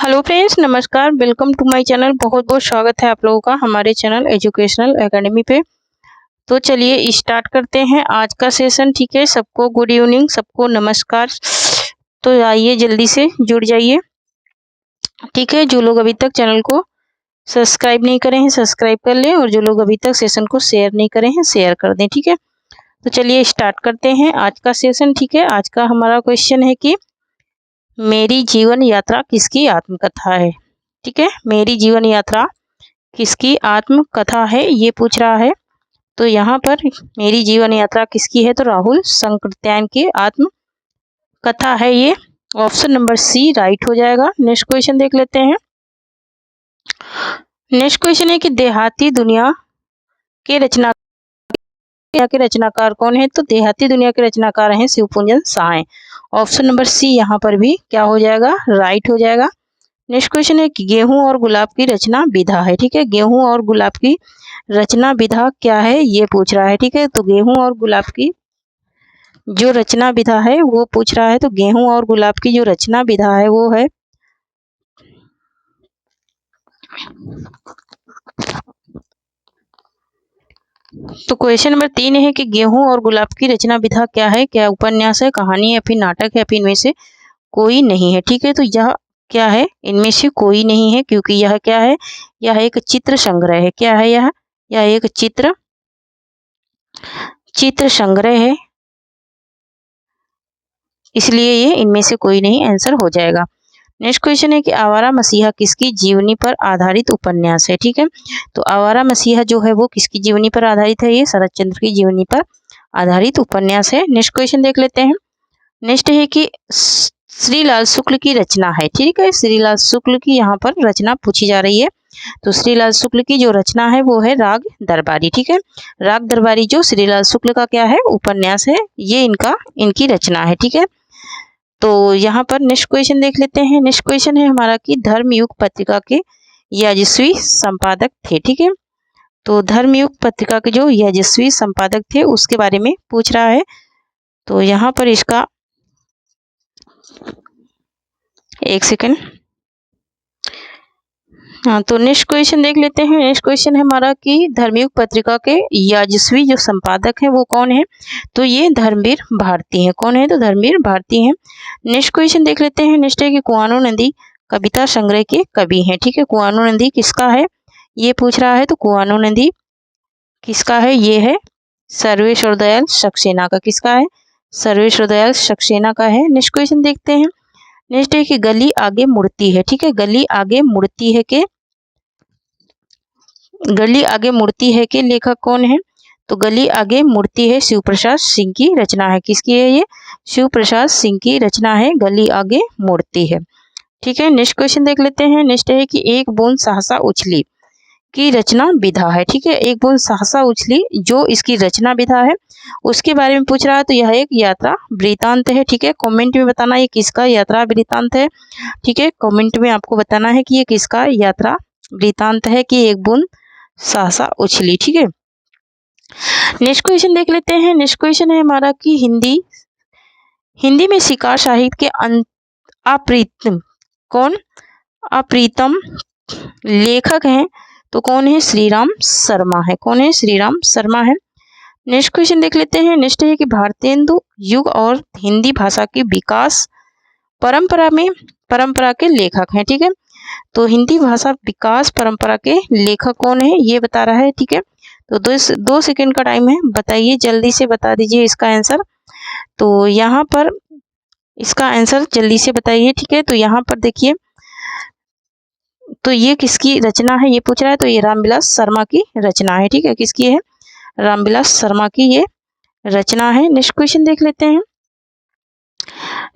Hello friends, नमस्कार। Welcome to my channel. बहुत बहुत स्वागत है आप लोगों का हमारे चैनल एजुकेशनल एकेडमी पे। तो चलिए स्टार्ट करते हैं आज का सेशन। ठीक है, सबको गुड इवनिंग, सबको नमस्कार। तो आइए जल्दी से जुड़ जाइए। ठीक है, जो लोग अभी तक चैनल को सब्सक्राइब नहीं करे हैं सब्सक्राइब कर लें, और जो लोग अभी तक सेशन को शेयर नहीं करे हैं शेयर कर दें। ठीक है, तो चलिए स्टार्ट करते हैं आज का सेशन। ठीक है, आज का हमारा क्वेश्चन है कि मेरी जीवन यात्रा किसकी आत्मकथा है। ठीक है, मेरी जीवन यात्रा किसकी आत्मकथा है ये पूछ रहा है। तो यहाँ पर मेरी जीवन यात्रा किसकी है, तो राहुल संकृत्यायन की आत्मकथा है ये। ऑप्शन नंबर सी राइट हो जाएगा। नेक्स्ट क्वेश्चन देख लेते हैं। नेक्स्ट क्वेश्चन है कि देहाती दुनिया के रचनाकार कौन है, तो देहाती दुनिया के रचनाकार हैं Shivpujan Sahay. Option number C यहाँ पर भी क्या हो जाएगा, राइट हो जाएगा। नेक्स्ट क्वेश्चन है कि गेहूं और गुलाब की रचना विधा है। ठीक है, गेहूं और गुलाब की रचना विधा क्या है ये पूछ रहा है। ठीक है, तो गेहूं और गुलाब की जो रचना विधा है वो पूछ रहा है। तो गेहूं और गुलाब की जो रचना विधा है वो है, तो क्वेश्चन नंबर 3 है कि गेहूं और गुलाब की रचना विधा क्या है, क्या उपन्यास है, कहानी है, या फिर नाटक है, या फिर इनमें से कोई नहीं है। ठीक है, तो यह क्या है, इनमें से कोई नहीं है, क्योंकि यह क्या है, यह एक चित्र संग्रह है। क्या है यह एक चित्र संग्रह है, इसलिए ये इनमें से कोई नहीं आंसर हो जाएगा। नेक्स्ट क्वेश्चन है कि आवारा मसीहा किसकी जीवनी पर आधारित उपन्यास है। ठीक है, तो आवारा मसीहा जो है वो किसकी जीवनी पर आधारित है, ये शरद चंद्र की जीवनी पर आधारित उपन्यास है। नेक्स्ट क्वेश्चन देख लेते हैं। नेक्स्ट है कि श्रीलाल शुक्ल की रचना है। ठीक है, श्रीलाल शुक्ल की यहाँ पर रचना पूछी जा रही है। तो श्रीलाल शुक्ल की जो रचना है वो है राग दरबारी। ठीक है, राग दरबारी जो श्रीलाल शुक्ल का क्या है, उपन्यास है, ये इनकी रचना है। ठीक है, तो यहाँ पर नेक्स्ट क्वेश्चन देख लेते हैं। नेक्स्ट क्वेश्चन है हमारा कि धर्मयुग पत्रिका के यशस्वी संपादक थे। ठीक है, तो धर्मयुग पत्रिका के जो यशस्वी संपादक थे उसके बारे में पूछ रहा है। तो यहाँ पर इसका एक सेकेंड, हाँ, तो नेक्स्ट क्वेश्चन देख लेते हैं। नेक्स्ट क्वेश्चन है हमारा कि धर्मयुग पत्रिका के यशस्वी जो संपादक हैं वो कौन है, तो ये धर्मवीर भारती हैं। कौन है, तो धर्मवीर भारती हैं। नेक्स्ट क्वेश्चन देख लेते हैं। नेक्स्ट है कि कुआनो नदी कविता संग्रह के कवि हैं। ठीक है, कुआनो नदी किसका है ये पूछ रहा है। तो कुआनो नदी किसका है, ये है सर्वेश्वर दयाल सक्सेना का। किसका है, सर्वेश्वर दयाल सक्सेना का है। नेक्स्ट क्वेश्चन देखते हैं। नेक्स्ट है कि गली आगे मुड़ती है। ठीक है, गली आगे मुड़ती है के लेखक कौन है, तो गली आगे मुड़ती है शिव प्रसाद सिंह की रचना है। किसकी है ये, शिव प्रसाद सिंह की रचना है, गली आगे मुड़ती है। ठीक है, नेक्स्ट क्वेश्चन देख लेते हैं। नेक्स्ट है कि एक बूंद सहसा उछली की रचना विधा है। ठीक है, एक बूंद सहसा उछली जो इसकी रचना विधा है उसके बारे में पूछ रहा है। तो यह एक यात्रा वृतांत है। ठीक है, कमेंट में बताना ये किसका यात्रा वृतांत है। ठीक है, कमेंट में आपको बताना है कि ये किसका यात्रा वृतांत है कि एक बूंद सहसा उछली। ठीक है, नेक्स्ट क्वेश्चन देख लेते हैं। नेक्स्ट क्वेश्चन है हमारा कि हिंदी में शिकार साहित्य के अप्रीतम लेखक हैं, तो कौन है, श्रीराम शर्मा है। कौन है, श्रीराम शर्मा है। नेक्स्ट क्वेश्चन देख लेते हैं। नेक्स्ट है कि भारतेंदु युग और हिंदी भाषा की विकास परंपरा के लेखक हैं। ठीक है, तो हिंदी भाषा विकास परंपरा के लेखक कौन है ये बता रहा है। ठीक है, तो 2 सेकंड का टाइम है, बताइए जल्दी से बता दीजिए इसका आंसर। तो यहाँ पर इसका आंसर जल्दी से बताइए। ठीक है, तो यहाँ पर देखिए, तो ये किसकी रचना है ये पूछ रहा है। तो ये रामविलास शर्मा की रचना है। ठीक है, किसकी है, रामविलास शर्मा की ये रचना है। नेक्स्ट क्वेश्चन देख लेते हैं।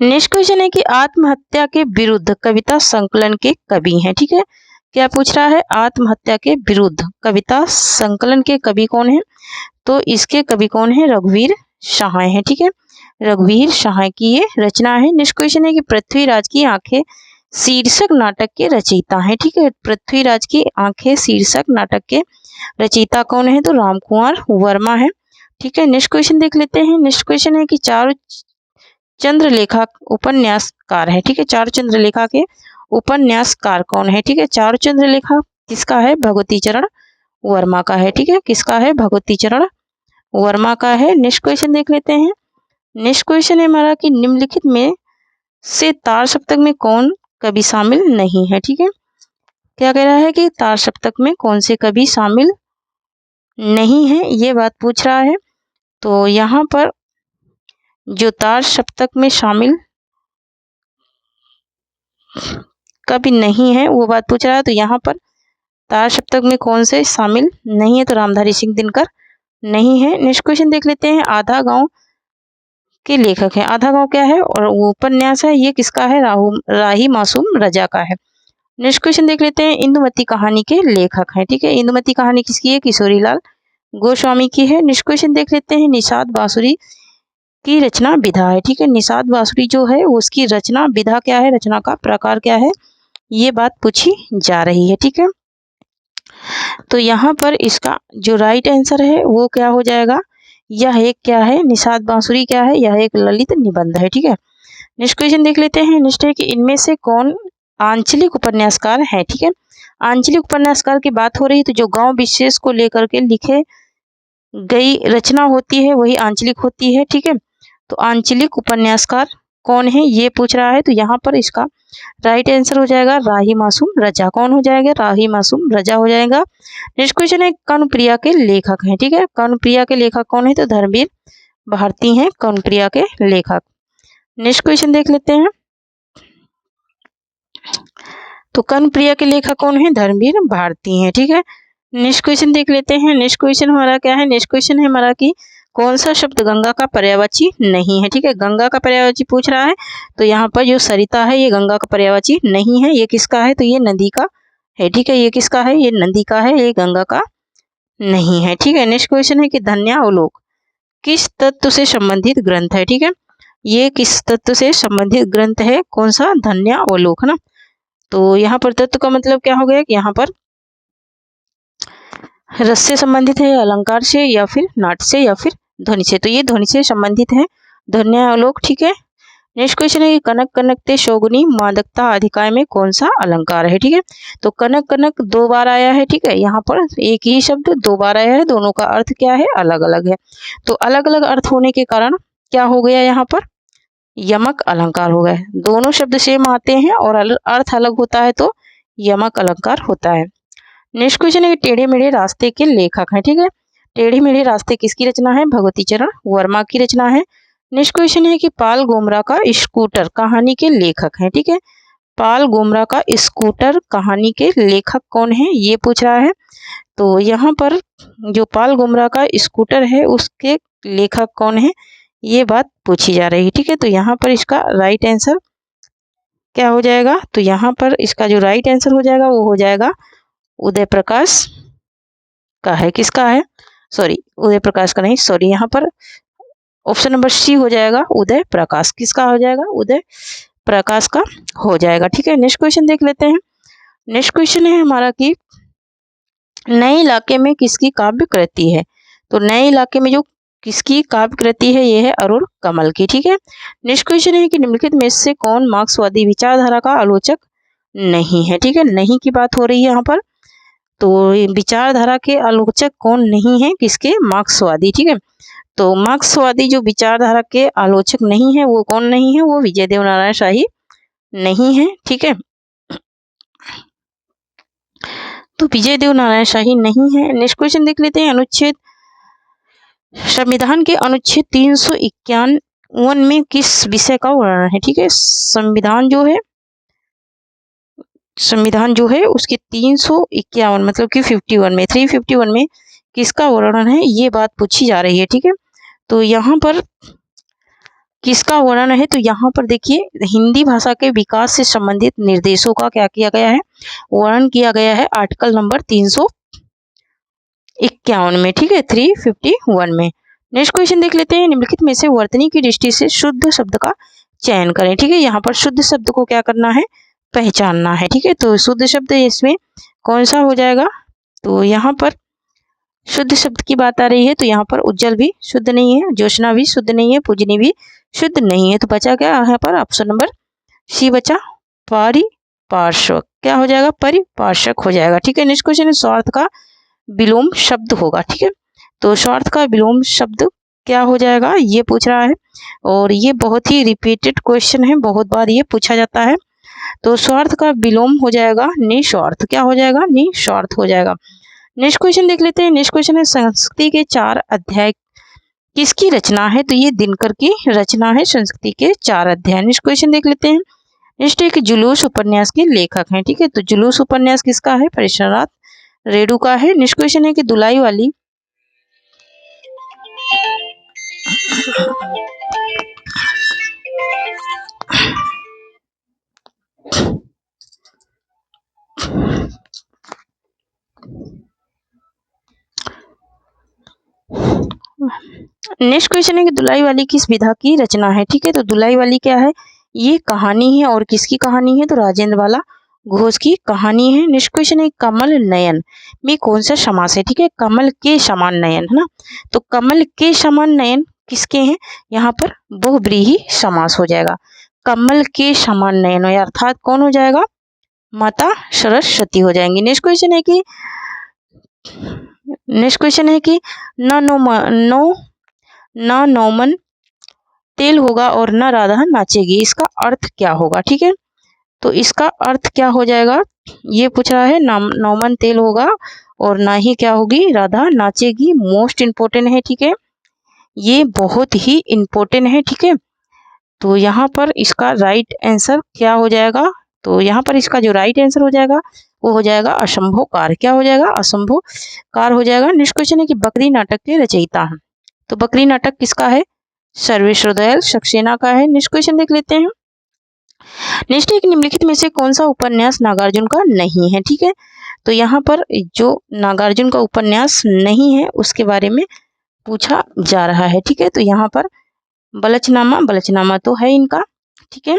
नेक्स्ट क्वेश्चन है कि आत्महत्या के विरुद्ध कविता संकलन के कवि हैं। ठीक है, क्या पूछ रहा है, आत्महत्या के विरुद्ध कविता संकलन के कवि कौन है, तो इसके कवि कौन है, रघुवीर सहाय है। ठीक है, रघुवीर सहाय की ये रचना है। नेक्स्ट क्वेश्चन है कि पृथ्वीराज की आंखें शीर्षक नाटक के रचयिता हैं। ठीक है, पृथ्वीराज की आंखें शीर्षक नाटक के रचयिता कौन है, तो रामकुमार वर्मा है। ठीक है, नेक्स्ट क्वेश्चन देख लेते हैं। नेक्स्ट क्वेश्चन है कि चारु चंद्रलेखा उपन्यासकार है। ठीक है, चारु चंद्रलेखा के उपन्यासकार कौन है? ठीक है, चारुचंद्र लेखा किसका है? भगवती चरण वर्मा का है। ठीक है, किसका है? भगवती चरण वर्मा का है। नेक्स्ट क्वेश्चन देख लेते हैं। नेक्स्ट क्वेश्चन है हमारा कि निम्नलिखित में से तार सप्तक में कौन कवि शामिल नहीं है? ठीक है, क्या कह रहा है कि तार सप्तक में कौन से कवि शामिल नहीं है, ये बात पूछ रहा है। तो यहाँ पर जो तार सप्तक में शामिल कवि नहीं है वो बात पूछ रहा है। तो यहाँ पर तार सप्तक में कौन से शामिल नहीं है? तो रामधारी सिंह दिनकर नहीं है। नेक्स्ट क्वेश्चन देख लेते हैं। आधा गांव के लेखक हैं। आधा गांव क्या है और वो उपन्यास है, ये किसका है? राही मासूम रजा का है। नेक्स्ट क्वेश्चन देख लेते हैं। इंदुमती कहानी के लेखक हैं। ठीक है, इंदुमती कहानी किसकी है? किशोरीलाल गोस्वामी की है। नेक्स्ट क्वेश्चन देख लेते हैं। निषाद बांसुरी की रचना विधा है। ठीक है, निषाद बांसुरी जो है उसकी रचना विधा क्या है? रचना का प्रकार क्या है? ये बात पूछी जा रही है। ठीक है, तो यहाँ पर इसका जो राइट आंसर है वो क्या हो जाएगा? यह एक क्या है? निषाद बांसुरी क्या है? यह एक ललित निबंध है। ठीक है, नेक्स्ट क्वेश्चन देख लेते हैं। नेक्स्ट है कि इनमें से कौन आंचलिक उपन्यासकार है? ठीक है, आंचलिक उपन्यासकार की बात हो रही है तो जो गांव विशेष को लेकर के लिखे गई रचना होती है वही आंचलिक होती है। ठीक है, तो आंचलिक उपन्यासकार कौन है ये पूछ रहा है। तो यहाँ पर इसका राइट आंसर हो जाएगा राही मासूम रजा। कौन हो जाएगा? राही मासूम रजा हो जाएगा। नेक्स्ट क्वेश्चन है कर्णप्रिया के लेखक हैं। ठीक है, कर्णप्रिया के लेखक कौन है? तो धर्मवीर भारती हैं कर्णप्रिया के लेखक। नेक्स्ट क्वेश्चन देख लेते हैं। तो कर्णप्रिया के लेखक कौन है? धर्मवीर भारती हैं। ठीक है, नेक्स्ट क्वेश्चन देख लेते हैं। नेक्स्ट क्वेश्चन हमारा क्या है? नेक्स्ट क्वेश्चन है हमारा कि कौन सा शब्द गंगा का पर्यायवाची नहीं है? ठीक है, गंगा का पर्यायवाची पूछ रहा है। तो यहाँ पर जो सरिता है ये गंगा का पर्यायवाची नहीं है। ये किसका है? तो ये नदी का है। ठीक है, ये किसका है? ये नदी का है, ये गंगा का नहीं है। ठीक है, नेक्स्ट क्वेश्चन है कि धन्यावलोक किस तत्व से संबंधित ग्रंथ है? ठीक है, ये किस तत्व से संबंधित ग्रंथ है? कौन सा? धन्यावलोक है ना। तो यहाँ पर तत्व का मतलब क्या हो गया कि यहाँ पर रस से संबंधित है, अलंकार से, या फिर नाट से, या फिर ध्वनि से। तो ये ध्वनि से संबंधित है धन्यावलोक। ठीक है, नेक्स्ट क्वेश्चन है कि कनक कनकते शोगुनी मादकता अधिकाय में कौन सा अलंकार है? ठीक है, तो कनक कनक दो बार आया है। ठीक है, यहाँ पर एक ही शब्द दो बार आया है, दोनों का अर्थ क्या है? अलग अलग है। तो अलग अलग अर्थ होने के कारण क्या हो गया? यहाँ पर यमक अलंकार हो गए। दोनों शब्द सेम आते हैं और अर्थ अलग होता है तो यमक अलंकार होता है। नेक्स्ट क्वेश्चन है कि टेढ़े मेढ़े रास्ते के लेखक हैं। ठीक है, टेढ़े मेढ़े रास्ते किसकी रचना है? भगवती चरण वर्मा की रचना है। नेक्स्ट क्वेश्चन है कि पाल गोमरा का स्कूटर कहानी के लेखक हैं। ठीक है, पाल गोमरा का स्कूटर कहानी के लेखक कौन है ये पूछ रहा है। तो यहाँ पर जो पाल गोमरा का स्कूटर है उसके लेखक कौन है ये बात पूछी जा रही है। ठीक है, तो यहाँ पर इसका राइट आंसर क्या हो जाएगा? तो यहाँ पर इसका जो राइट आंसर हो जाएगा वो हो जाएगा उदय प्रकाश का है। किसका है? सॉरी, उदय प्रकाश का नहीं, सॉरी, यहाँ पर ऑप्शन नंबर सी हो जाएगा उदय प्रकाश। किसका हो जाएगा? उदय प्रकाश का हो जाएगा। ठीक है, नेक्स्ट क्वेश्चन देख लेते हैं। नेक्स्ट क्वेश्चन है हमारा कि नए इलाके में किसकी काव्य कृति है? तो नए इलाके में जो किसकी काव्य कृति है ये है अरुण कमल की। ठीक है, नेक्स्ट क्वेश्चन है कि निम्नलिखित में से कौन मार्क्सवादी विचारधारा का आलोचक नहीं है? ठीक है, नहीं की बात हो रही है यहाँ पर। तो विचारधारा के आलोचक कौन नहीं है? किसके? मार्क्सवादी। ठीक है, तो मार्क्सवादी जो विचारधारा के आलोचक नहीं है वो कौन नहीं है? वो विजय देव नारायण शाही नहीं है। ठीक है, तो विजय देव नारायण शाही नहीं है। नेक्स्ट क्वेश्चन देख लेते हैं। अनुच्छेद संविधान के अनुच्छेद 351 में किस विषय का वर्णन है? ठीक है, संविधान जो है उसके 351 मतलब कि 351 में किसका वर्णन है ये बात पूछी जा रही है। ठीक है, तो यहाँ पर किसका वर्णन है? तो यहाँ पर देखिए हिंदी भाषा के विकास से संबंधित निर्देशों का क्या किया गया है? वर्णन किया गया है आर्टिकल नंबर 351 में। ठीक है, 351 में। नेक्स्ट क्वेश्चन देख लेते हैं। निम्नलिखित में से वर्तनी की दृष्टि से शुद्ध शब्द का चयन करें। ठीक है, यहाँ पर शुद्ध शब्द को क्या करना है? पहचानना है। ठीक है, तो शुद्ध शब्द इसमें कौन सा हो जाएगा? तो यहाँ पर शुद्ध शब्द की बात आ रही है तो यहाँ पर उज्जवल भी शुद्ध नहीं है, ज्योत्सना भी शुद्ध नहीं है, पूजनी भी शुद्ध नहीं है। तो बचा क्या यहाँ पर? ऑप्शन नंबर सी बचा, परिपार्श्वक, क्या हो जाएगा, परिपार्श्वक हो जाएगा। ठीक है, नेक्स्ट क्वेश्चन है स्वार्थ का विलोम शब्द होगा। ठीक है, तो स्वार्थ का विलोम शब्द क्या हो जाएगा, ये पूछ रहा है, और ये बहुत ही रिपीटेड क्वेश्चन है, बहुत बार ये पूछा जाता है। तो स्वार्थ का विलोम हो जाएगा निस्वार्थ, क्या हो जाएगा, निस्वार्थ हो जाएगा। नेक्स्ट क्वेश्चन देख लेते हैं। नेक्स्ट क्वेश्चन है संस्कृति के 4 अध्याय किसकी रचना है, तो ये दिनकर की रचना है संस्कृति के 4 अध्याय। नेक्स्ट क्वेश्चन देख लेते हैं। नेक्स्ट एक जुलूस उपन्यास के लेखक हैं। ठीक है, तो जुलूस उपन्यास किसका है, परेशनाथ रेणु का है। नेक्स्ट क्वेश्चन है कि दुलाई वाली नेक्स्ट क्वेश्चन है कि दुलाई वाली किस विधा की रचना है। ठीक है, तो दुलाई वाली क्या है, ये कहानी है, और किसकी कहानी है, तो राजेंद्र वाला घोष की कहानी है। नेक्स्ट क्वेश्चन है कमल नयन में कौन सा समास है। ठीक है, कमल के समान नयन है ना, तो कमल के समान नयन किसके हैं, यहाँ पर बहुब्रीहि समास हो जाएगा। कमल के समान नयन अर्थात कौन हो जाएगा, माता सरस्वती हो जाएंगी। नेक्स्ट क्वेश्चन है कि न नौमन तेल होगा और न राधा नाचेगी, इसका अर्थ क्या होगा। ठीक है, तो इसका अर्थ क्या हो जाएगा, ये पूछ रहा है, नौमन तेल होगा और ना ही क्या होगी, राधा नाचेगी। मोस्ट इम्पोर्टेंट है। ठीक है, ये बहुत ही इम्पोर्टेंट है। ठीक है, तो यहाँ पर इसका राइट आंसर क्या हो जाएगा, तो यहाँ पर इसका जो राइट आंसर हो जाएगा वो हो जाएगा असंभवकार, क्या हो जाएगा, असंभवकार हो जाएगा। नेक्स्ट क्वेश्चन है कि बकरी नाटक के रचयिता हैं, तो बकरी नाटक किसका है, सर्वेश्वर दयाल सक्सेना का है। नेक्स्ट क्वेश्चन देख लेते हैं। नेक्स्ट एक निम्नलिखित में से कौन सा उपन्यास नागार्जुन का नहीं है। ठीक है, तो यहाँ पर जो नागार्जुन का उपन्यास नहीं है उसके बारे में पूछा जा रहा है। ठीक है, तो यहाँ पर बलचनामा तो है इनका। ठीक है,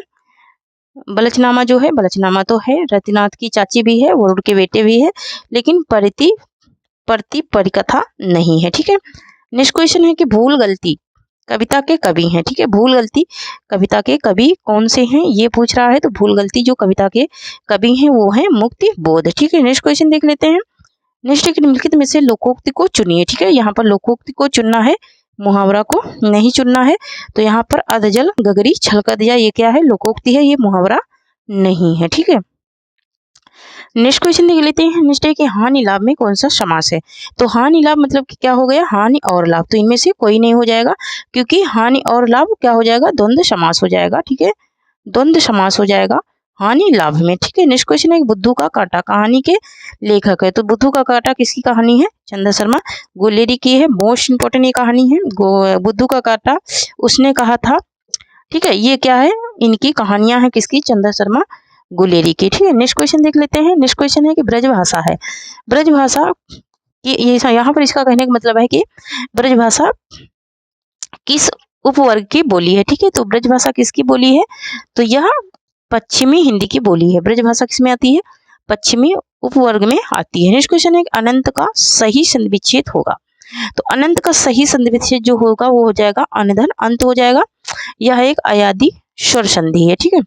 बलचनामा जो है, बलचनामा तो है, रतिनाथ की चाची भी है, वरुण के बेटे भी है, लेकिन परिकथा नहीं है। ठीक है, नेक्स्ट क्वेश्चन है कि भूल गलती कविता के कवि हैं। ठीक है, भूल गलती कविता के कवि कौन से हैं, ये पूछ रहा है, तो भूल गलती जो कविता के कवि हैं वो है मुक्ति बोध। ठीक है, नेक्स्ट क्वेश्चन देख लेते हैं। नेक्स्ट एक निम्नलिखित में से लोकोक्ति को चुनिए। ठीक है, यहाँ पर लोकोक्ति को चुनना है, मुहावरा को नहीं चुनना है। तो यहाँ पर अधजल गगरी छलका दिया, ये क्या है, लोकोक्ति है, ये मुहावरा नहीं है। ठीक है, नेक्स्ट क्वेश्चन देख लेते हैं। नेक्स्ट है कि हानि लाभ में कौन सा समास है, तो हानि लाभ मतलब कि क्या हो गया, हानि और लाभ, तो इनमें से कोई नहीं हो जाएगा, क्योंकि हानि और लाभ क्या हो जाएगा, द्वंद्व समास हो जाएगा। ठीक है, द्वंद्व समास हो जाएगा हानि लाभ में। ठीक है, नेक्स्ट क्वेश्चन है बुद्धू का कांटा कहानी के लेखक है, तो बुद्धू का कांटा किसकी कहानी है, चंदा शर्मा गुलेरी की है। मोस्ट इंपोर्टेंट ये कहानी है, बुद्धू का कांटा उसने कहा था। ठीक है, ये क्या है, इनकी कहानियां हैं, किसकी, चंदा शर्मा गुलेरी की। ठीक है, नेक्स्ट क्वेश्चन देख लेते हैं। नेक्स्ट क्वेश्चन है कि ब्रजभाषा है, ब्रजभाषा ये यहाँ पर इसका कहने का मतलब है कि ब्रजभाषा किस उपवर्ग की बोली है। ठीक है, तो ब्रजभाषा किसकी बोली है, तो यह पश्चिमी हिंदी की बोली है। ब्रजभाषा किसमें आती है, पश्चिमी उपवर्ग में आती है। नेक्स्ट क्वेश्चन है अनंत का सही संधिविच्छेद होगा, तो अनंत का सही संधिविच्छेद जो होगा वो हो जाएगा अनधन अंत हो जाएगा, यह एक अयादी स्वर संधि है। ठीक है,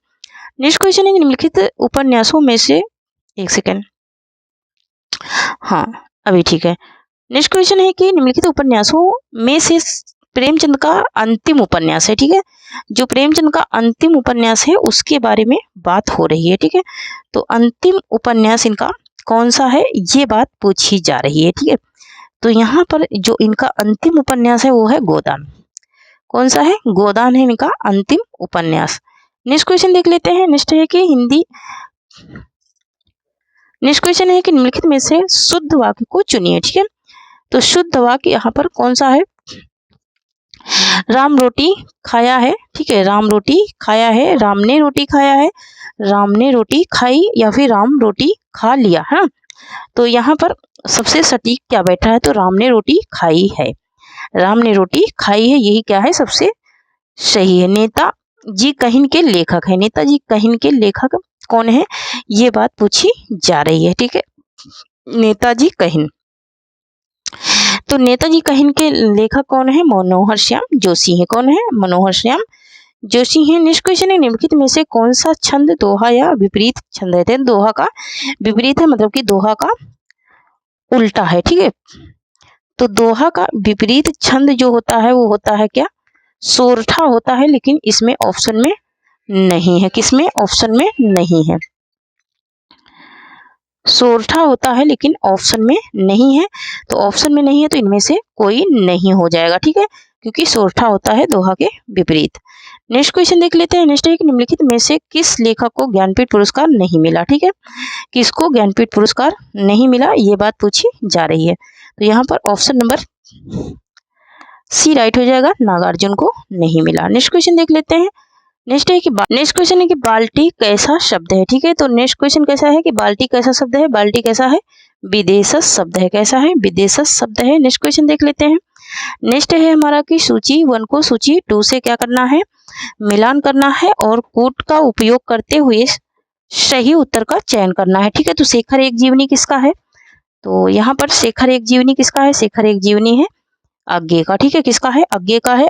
नेक्स्ट क्वेश्चन है निम्नलिखित उपन्यासों में से, एक सेकेंड, हाँ अभी ठीक है। नेक्स्ट क्वेश्चन है कि निम्नलिखित उपन्यासों में से प्रेमचंद का अंतिम उपन्यास है। ठीक है, जो प्रेमचंद का अंतिम उपन्यास है उसके बारे में बात हो रही है। ठीक है, तो अंतिम उपन्यास इनका कौन सा है, ये बात पूछी जा रही है। ठीक है, तो यहाँ पर जो इनका अंतिम उपन्यास है वो है गोदान। कौन सा है, गोदान है इनका अंतिम उपन्यास। नेक्स्ट क्वेश्चन देख लेते हैं। नेक्स्ट क्वेश्चन है कि निम्नलिखित में से शुद्ध वाक्य को चुनिए। ठीक है, तो शुद्ध वाक्य यहाँ पर कौन सा है, राम रोटी खाया है। ठीक है, राम रोटी खाया है, राम ने रोटी खाया है, राम ने रोटी खाई, या फिर राम रोटी खा लिया है। तो यहाँ पर सबसे सटीक क्या बैठा है, तो राम ने रोटी खाई है, राम ने रोटी खाई है, यही क्या है सबसे सही है। नेताजी कहिन के लेखक है, नेताजी कहिन के लेखक कौन है, ये बात पूछी जा रही है। ठीक है, नेताजी कहिन, तो नेताजी कहिन के लेखक कौन है, मनोहर श्याम जोशी है। कौन है, मनोहर श्याम जोशी हैं। नेक्स्ट क्वेश्चन है निम्नलिखित में से कौन सा छंद दोहा या विपरीत छंद है। दोहा का विपरीत है मतलब कि दोहा का उल्टा है, ठीक है। तो दोहा का विपरीत छंद जो होता है वो होता है क्या, सोरठा होता है, लेकिन इसमें ऑप्शन में नहीं है। किसमें, ऑप्शन में नहीं है। सोरठा होता है लेकिन ऑप्शन में नहीं है, तो ऑप्शन में नहीं है तो इनमें से कोई नहीं हो जाएगा, ठीक है, क्योंकि सोरठा होता है दोहा के विपरीत। नेक्स्ट क्वेश्चन देख लेते हैं। नेक्स्ट है कि निम्नलिखित में से किस लेखक को ज्ञानपीठ पुरस्कार नहीं मिला, ठीक है, किसको ज्ञानपीठ पुरस्कार नहीं मिला ये बात पूछी जा रही है। तो यहाँ पर ऑप्शन नंबर सी राइट हो जाएगा, नागार्जुन को नहीं मिला। नेक्स्ट क्वेश्चन देख लेते हैं। नेक्स्ट क्वेश्चन है कि बाल्टी कैसा शब्द है, ठीक है। तो नेक्स्ट क्वेश्चन कैसा है कि बाल्टी कैसा शब्द है, बाल्टी कैसा है, विदेशज शब्द है। कैसा है, विदेशज शब्द है। नेक्स्ट क्वेश्चन देख लेते हैं। नेक्स्ट है हमारा कि सूची 1 को सूची 2 से क्या करना है, मिलान करना है और कूट का उपयोग करते हुए सही उत्तर का चयन करना है, ठीक है। तो शेखर एक जीवनी किसका है, तो यहाँ पर शेखर एक जीवनी किसका है, शेखर एक जीवनी है अज्ञे का, ठीक है। किसका है, अज्ञे का है।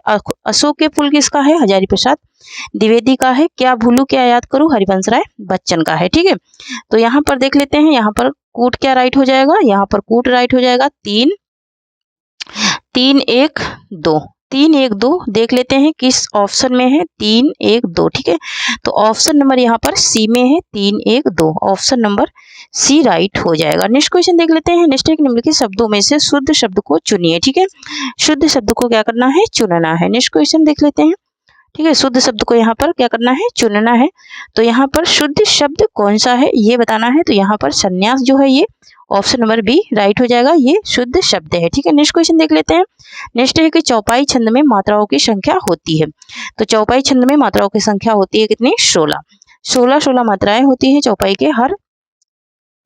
अशोक के फूल किसका है, हजारी प्रसाद द्विवेदी का है। क्या भूलू क्या याद करूं, हरिवंश राय बच्चन का है, ठीक है। तो यहाँ पर देख लेते हैं, यहाँ पर कूट क्या राइट हो जाएगा, यहाँ पर कूट राइट हो जाएगा 3 1 2 3 1 2 देख लेते हैं किस ऑप्शन में है, 3 1 2, ठीक है। तो ऑप्शन नंबर यहाँ पर सी में है, 3 1 2, ऑप्शन नंबर सी राइट हो जाएगा। नेक्स्ट क्वेश्चन देख लेते हैं। नेक्स्ट एक निम्नलिखित शब्दों में से शुद्ध शब्द को चुनिए, ठीक है। शुद्ध शब्द को क्या करना है, चुनना है। नेक्स्ट क्वेश्चन देख लेते हैं, ठीक है। शुद्ध शब्द को यहाँ पर क्या करना है, चुनना है। तो यहाँ पर शुद्ध शब्द कौन सा है ये बताना है। तो यहाँ पर संन्यास जो है ये ऑप्शन नंबर बी राइट हो जाएगा, ये शुद्ध शब्द है, ठीक है। नेक्स्ट क्वेश्चन देख लेते हैं। नेक्स्ट है कि चौपाई छंद में मात्राओं की संख्या होती है। तो चौपाई छंद में मात्राओं की संख्या होती है कितनी, 16 मात्राएं होती है चौपाई के हर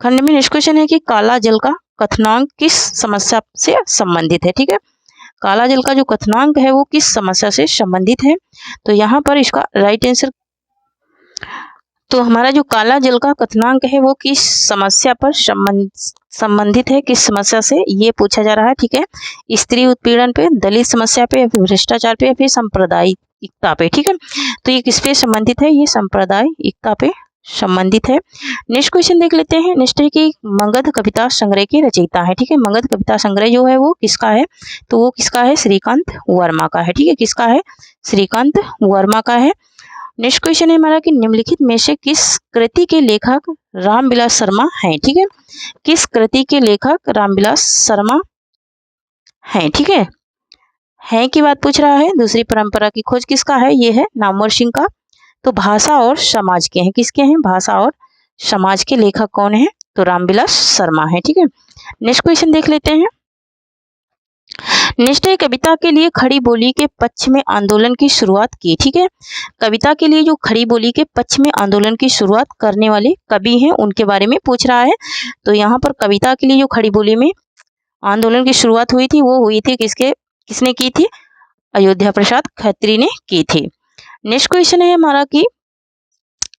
खंड में। नेक्स्ट क्वेश्चन है कि काला जल का कथनांक किस समस्या से संबंधित है, ठीक है। काला जल का जो कथनांक है वो किस समस्या से संबंधित है। तो यहाँ पर इसका राइट आंसर, तो हमारा जो काला जल का कथनांक है वो किस समस्या पर संबंधित है, किस समस्या से ये पूछा जा रहा है, ठीक है। स्त्री उत्पीड़न पे, दलित समस्या पे, या फिर भ्रष्टाचार पे, या फिर सांप्रदायिकता पे, ठीक है। तो ये किस पे संबंधित है, ये सांप्रदायिकता पे संबंधित है। नेक्स्ट क्वेश्चन देख लेते हैं। नेक्स्ट है कि मगध कविता संग्रह के रचयिता है, ठीक है। मगध कविता संग्रह जो है वो किसका है, तो वो किसका है, श्रीकांत वर्मा का है, ठीक है। किसका है, श्रीकांत वर्मा का है। नेक्स्ट क्वेश्चन है हमारा कि निम्नलिखित में से किस कृति के लेखक रामविलास शर्मा हैं, ठीक है। किस कृति के लेखक रामविलास शर्मा हैं, ठीक है की बात पूछ रहा है। दूसरी परंपरा की खोज किसका है, ये है नामवर सिंह का। तो भाषा और समाज के हैं, किसके हैं, भाषा और समाज के लेखक कौन है, तो रामविलास शर्मा है, ठीक है। नेक्स्ट क्वेश्चन देख लेते हैं। नेक्स्ट है कविता के लिए खड़ी बोली के पक्ष में आंदोलन की शुरुआत की, ठीक है। कविता के लिए जो खड़ी बोली के पक्ष में आंदोलन की शुरुआत करने वाले कवि हैं उनके बारे में पूछ रहा है। तो यहाँ पर कविता के लिए जो खड़ी बोली में आंदोलन की शुरुआत हुई थी वो हुई थी किसने की थी, अयोध्या प्रसाद खत्री ने की थी। नेक्स्ट क्वेश्चन है हमारा कि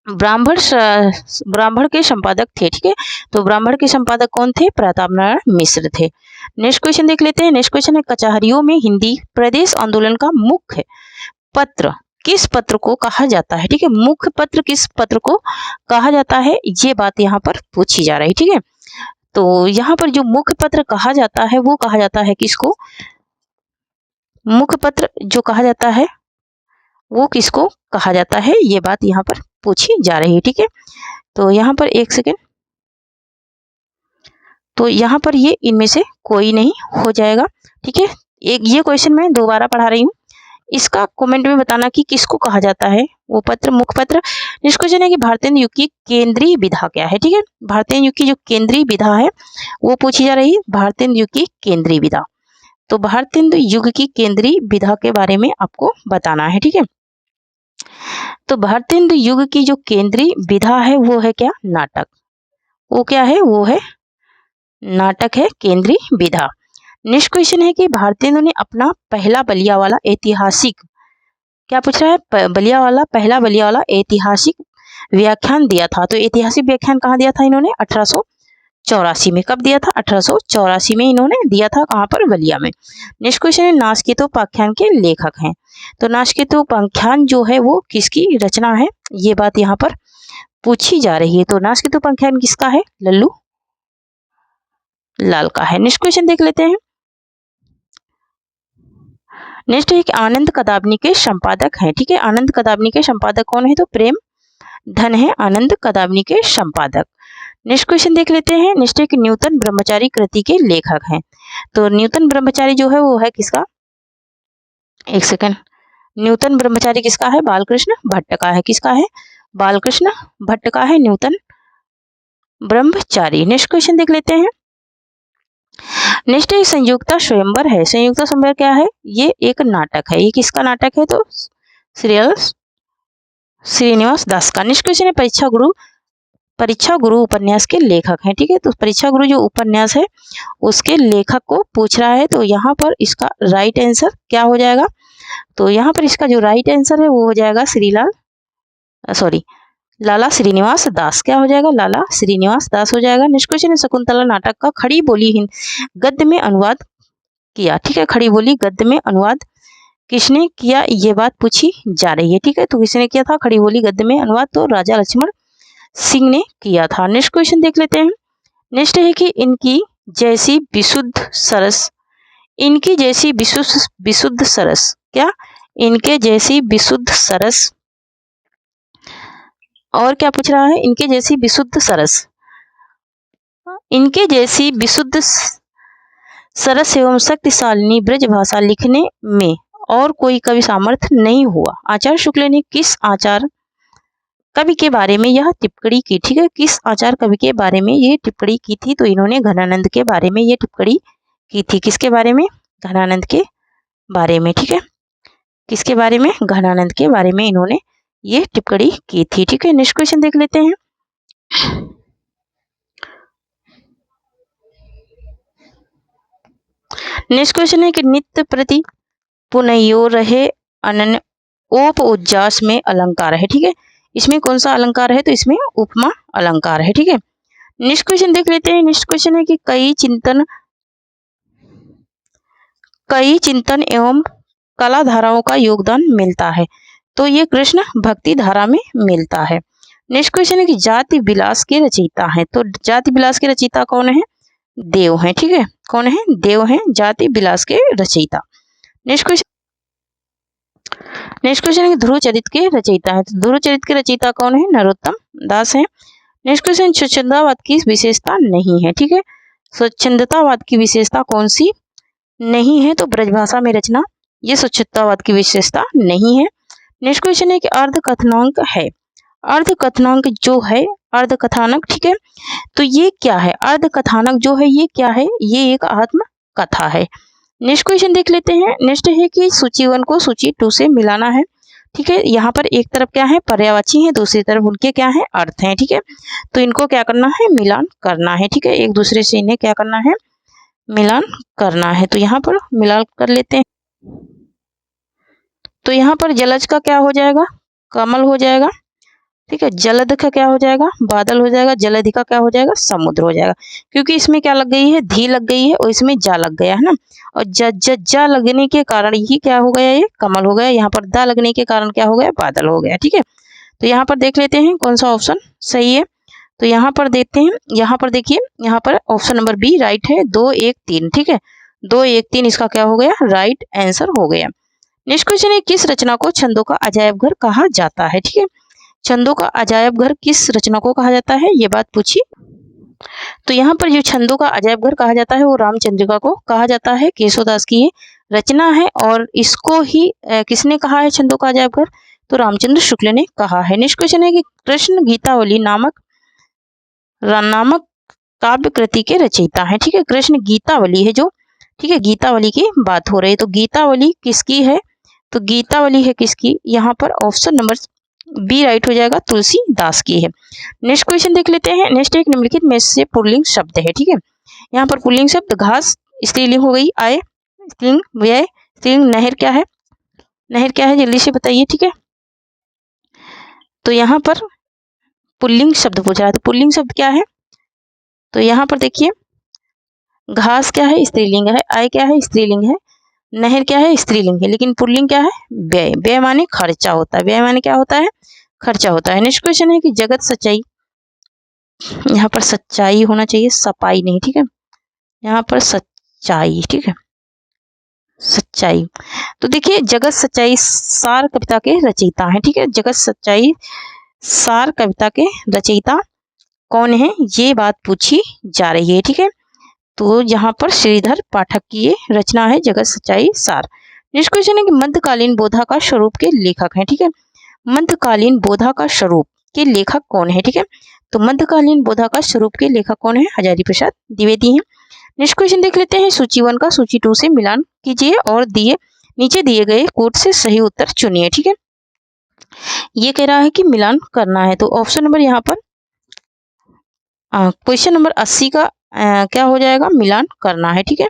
ब्राह्मण के संपादक थे, ठीक है। तो ब्राह्मण के संपादक कौन थे, प्रताप नारायण मिश्र थे। नेक्स्ट क्वेश्चन देख लेते हैं। नेक्स्ट क्वेश्चन है कचहरियों में हिंदी प्रदेश आंदोलन का मुख्य पत्र किस पत्र को कहा जाता है, ठीक है। मुख्य पत्र किस पत्र को कहा जाता है ये बात यहाँ पर पूछी जा रही है, ठीक है। तो यहाँ पर जो मुख्य पत्र कहा जाता है वो कहा जाता है किसको, मुख्य पत्र जो कहा जाता है वो किसको कहा जाता है ये बात यहाँ पर पूछी जा रही है, ठीक है। तो यहाँ पर एक सेकेंड, तो यहाँ पर ये इनमें से कोई नहीं हो जाएगा, ठीक है। एक ये क्वेश्चन मैं दोबारा पढ़ा रही हूँ, इसका कमेंट में बताना कि किसको कहा जाता है वो पत्र, मुख्य पत्र। नेक्स्ट क्वेश्चन है कि भारतीय युग की केंद्रीय विधा क्या है, ठीक है। भारतीय युग की जो केंद्रीय विधा है वो पूछी जा रही है, भारतीय युग की केंद्रीय विधा। तो भारतीय युग की केंद्रीय विधा के बारे में आपको बताना है, ठीक है। तो भारतीय युग की जो केंद्रीय विधा है वो है क्या, नाटक। वो क्या है, वो है नाटक है केंद्रीय विधा। नेक्स्ट क्वेश्चन है कि भारतीय ने अपना पहला बलिया वाला ऐतिहासिक, क्या पूछ रहा है, पहला बलिया वाला ऐतिहासिक व्याख्यान दिया था। तो ऐतिहासिक व्याख्यान कहाँ दिया था इन्होंने, 1884 में। कब दिया था, 1884 में इन्होंने दिया था, कहाँ पर, बलिया में। नेक्स्ट क्वेश्चन है नाचकेतो उपाख्यान के लेखक हैं। तो नासकेतुपंख्यान जो है वो किसकी रचना है, ये बात यहाँ पर पूछी जा रही है। तो नासकेतुपंख्यान किसका है, लल्लू लाल का है। नेक्स्ट क्वेश्चन देख लेते हैं। नेक्स्ट है कि आनंद कदाबनी के संपादक हैं, ठीक है। आनंद कदाबनी के संपादक कौन है, तो प्रेम धन है आनंद कदाबनी के संपादक। नेक्स्ट क्वेश्चन देख लेते हैं। नेक्स्ट है कि न्यूटन ब्रह्मचारी कृति के लेखक हैं। तो न्यूटन ब्रह्मचारी जो है वो है किसका, एक सेकंड, न्यूटन ब्रह्मचारी किसका है, बालकृष्ण भट्ट का है। किसका है, बालकृष्ण भट्ट का है न्यूटन ब्रह्मचारी। नेक्स्ट क्वेश्चन देख लेते हैं। नेक्स्ट है संयुक्ता स्वयंवर है। संयुक्ता स्वयंवर क्या है, ये एक नाटक है। ये किसका नाटक है, तो श्रीनिवास दास का। नेक्स्ट क्वेश्चन है परीक्षा गुरु उपन्यास के लेखक हैं, ठीक है। तो परीक्षा गुरु जो उपन्यास है उसके लेखक को पूछ रहा है। तो यहाँ पर इसका राइट आंसर क्या हो जाएगा, तो यहाँ पर इसका जो राइट आंसर है वो हो जाएगा लाला श्रीनिवास दास। क्या हो जाएगा, लाला श्रीनिवास दास हो जाएगा। नेक्स्ट क्वेश्चन है शकुंतला नाटक का खड़ी बोली गद्य में अनुवाद किया, ठीक है। खड़ी बोली गद्य में अनुवाद किसने किया, ये बात पूछी जा रही है, ठीक है। तो किसने किया था खड़ी बोली गद्य में अनुवाद, तो राजा लक्ष्मण सिंह ने किया था। नेक्स्ट क्वेश्चन देख लेते हैं। नेक्स्ट है कि इनकी जैसी विशुद्ध सरस, इनकी जैसी विशुद्ध सरस, क्या, इनके जैसी विशुद्ध सरस, और क्या पूछ रहा है, इनके जैसी विशुद्ध सरस, इनके जैसी विशुद्ध सरस एवं शक्तिशालिनी ब्रज भाषा लिखने में और कोई कवि सामर्थ्य नहीं हुआ। आचार्य शुक्ल ने किस आचार्य कवि के बारे में यह टिप्पणी की, ठीक है। किस आचार्य कवि के बारे में ये टिप्पणी की थी, तो इन्होंने घनानंद के बारे में ये टिप्पणी की थी। किसके बारे में, घनानंद के बारे में, ठीक है। किसके बारे में, घनानंद के बारे में इन्होंने ये टिप्पणी की थी, ठीक है। नेक्स्ट क्वेश्चन देख लेते हैं। नेक्स्ट क्वेश्चन है कि नित्य प्रति पुनयो रहे अनन्य ओप उज्जास में अलंकार है, ठीक है। इसमें कौन सा अलंकार है, तो इसमें उपमा अलंकार है, ठीक है। नेक्स्ट क्वेश्चन देख लेते हैं। नेक्स्ट क्वेश्चन है कि कई चिंतन एवं कला धाराओं का योगदान मिलता है, तो ये कृष्ण भक्ति धारा में मिलता है। नेक्स्ट क्वेश्चन है कि जाति विलास के रचयिता हैं, तो जाति विलास के रचयिता कौन है, देव हैं, ठीक है। कौन है, देव हैं जाति विलास के रचयिता। नेक्स्ट क्वेश्चन है कि ध्रुव चरित्र के रचयिता है, तो ध्रुव चरित्र के रचयिता कौन है, नरोत्तम दास हैं। नेक्स्ट क्वेश्चन स्वच्छंदतावाद की विशेषता नहीं है, ठीक है। स्वच्छंदतावाद की विशेषता कौन सी नहीं है, तो ब्रजभाषा में रचना, ये स्वच्छंदतावाद की विशेषता नहीं है। नेक्स्ट क्वेश्चन है कि अर्धकथनांक है, अर्धकथनांक जो है, अर्धकथानक, ठीक है। तो ये क्या है, अर्धकथानक जो है ये क्या है, ये एक आत्म कथा है। नेक्स्ट क्वेश्चन देख लेते हैं। नेक्स्ट है कि सूची 1 को सूची 2 से मिलाना है, ठीक है। यहाँ पर एक तरफ क्या है, पर्यायवाची है, दूसरी तरफ उनके क्या है, अर्थ हैं, ठीक है। तो इनको क्या करना है, मिलान करना है, ठीक है। एक दूसरे से इन्हें क्या करना है, मिलान करना है। तो यहाँ पर मिलान कर लेते हैं। तो यहाँ पर जलज का क्या हो जाएगा, कमल हो जाएगा, ठीक है। जलद का क्या हो जाएगा, बादल हो जाएगा। जलधि का क्या हो जाएगा, समुद्र हो जाएगा, क्योंकि इसमें क्या लग गई है, धी लग गई है और इसमें जा लग गया है ना। और जा लगने के कारण ही क्या हो गया, ये कमल हो गया। यहाँ पर दा लगने के कारण क्या हो गया, बादल हो गया, ठीक है। तो यहाँ पर देख लेते हैं कौन सा ऑप्शन सही है। तो यहाँ पर देखते हैं, यहाँ पर देखिए, यहाँ पर ऑप्शन नंबर बी राइट है, 2 1 3, ठीक है। 2 1 3 इसका क्या हो गया, राइट आंसर हो गया। नेक्स्ट क्वेश्चन है किस रचना को छंदों का अजायब घर कहा जाता है, ठीक है। छंदों का अजायब घर किस रचना को कहा जाता है, ये बात पूछी। तो यहाँ पर जो छंदों का अजायब घर कहा जाता है वो रामचंद्रिका को कहा जाता है। केशवदास की ये रचना है और इसको ही किसने कहा है छंदों का अजायब घर, तो रामचंद्र शुक्ल ने कहा है। नेक्स्ट क्वेश्चन है कि कृष्ण गीतावली नामक काव्य कृति के रचयिता है, ठीक है। कृष्ण गीतावली है जो, ठीक है, गीतावली की बात हो रही है। तो गीतावली किसकी है, तो गीतावली है किसकी, यहाँ पर ऑप्शन नंबर बी राइट हो जाएगा, तुलसीदास की है। नेक्स्ट क्वेश्चन देख लेते हैं। नेक्स्ट एक निम्नलिखित में से पुल्लिंग शब्द है, ठीक है। यहाँ पर पुल्लिंग शब्द घास स्त्रीलिंग हो गई, आय स्त्रीलिंग, व्यय स्त्रीलिंग, नहर क्या है, नहर क्या है जल्दी से बताइए, ठीक है। तो यहाँ पर पुल्लिंग शब्द पूछ रहा है, तो पुल्लिंग शब्द क्या है, तो यहाँ पर देखिए घास क्या है, स्त्रीलिंग है, आय क्या है, स्त्रीलिंग है, नहर क्या है, स्त्रीलिंग है, लेकिन पुल्लिंग क्या है, व्यय। व्यय माने खर्चा होता है, व्यय माने क्या होता है, खर्चा होता है। नेक्स्ट क्वेश्चन है कि जगत सच्चाई, यहाँ पर सच्चाई होना चाहिए, सपाई नहीं, ठीक है, यहाँ पर सच्चाई, ठीक है, सच्चाई। तो देखिए जगत सच्चाई सार कविता के रचयिता हैं, ठीक है, जगत सच्चाई सार कविता के रचयिता कौन है, ये बात पूछी जा रही है, ठीक है। तो यहाँ पर श्रीधर पाठक की ये रचना है जगत सच्चाई सार। नेक्स्ट क्वेश्चन है कि मध्यकालीन बोधा का स्वरूप के लेखक हैं, ठीक है, मध्यकालीन बोधा का स्वरूप के लेखक कौन है, ठीक है। तो मध्यकालीन बोधा का स्वरूप के लेखक कौन है, हजारी प्रसाद द्विवेदी हैं। नेक्स्ट क्वेश्चन देख लेते हैं, सूची 1 का सूची 2 से मिलान कीजिए और नीचे दिए गए कोड से सही उत्तर चुनिए, ठीक है। ये कह रहा है कि मिलान करना है, तो ऑप्शन नंबर यहाँ पर क्वेश्चन नंबर 80 का क्या हो जाएगा, मिलान करना है, ठीक है।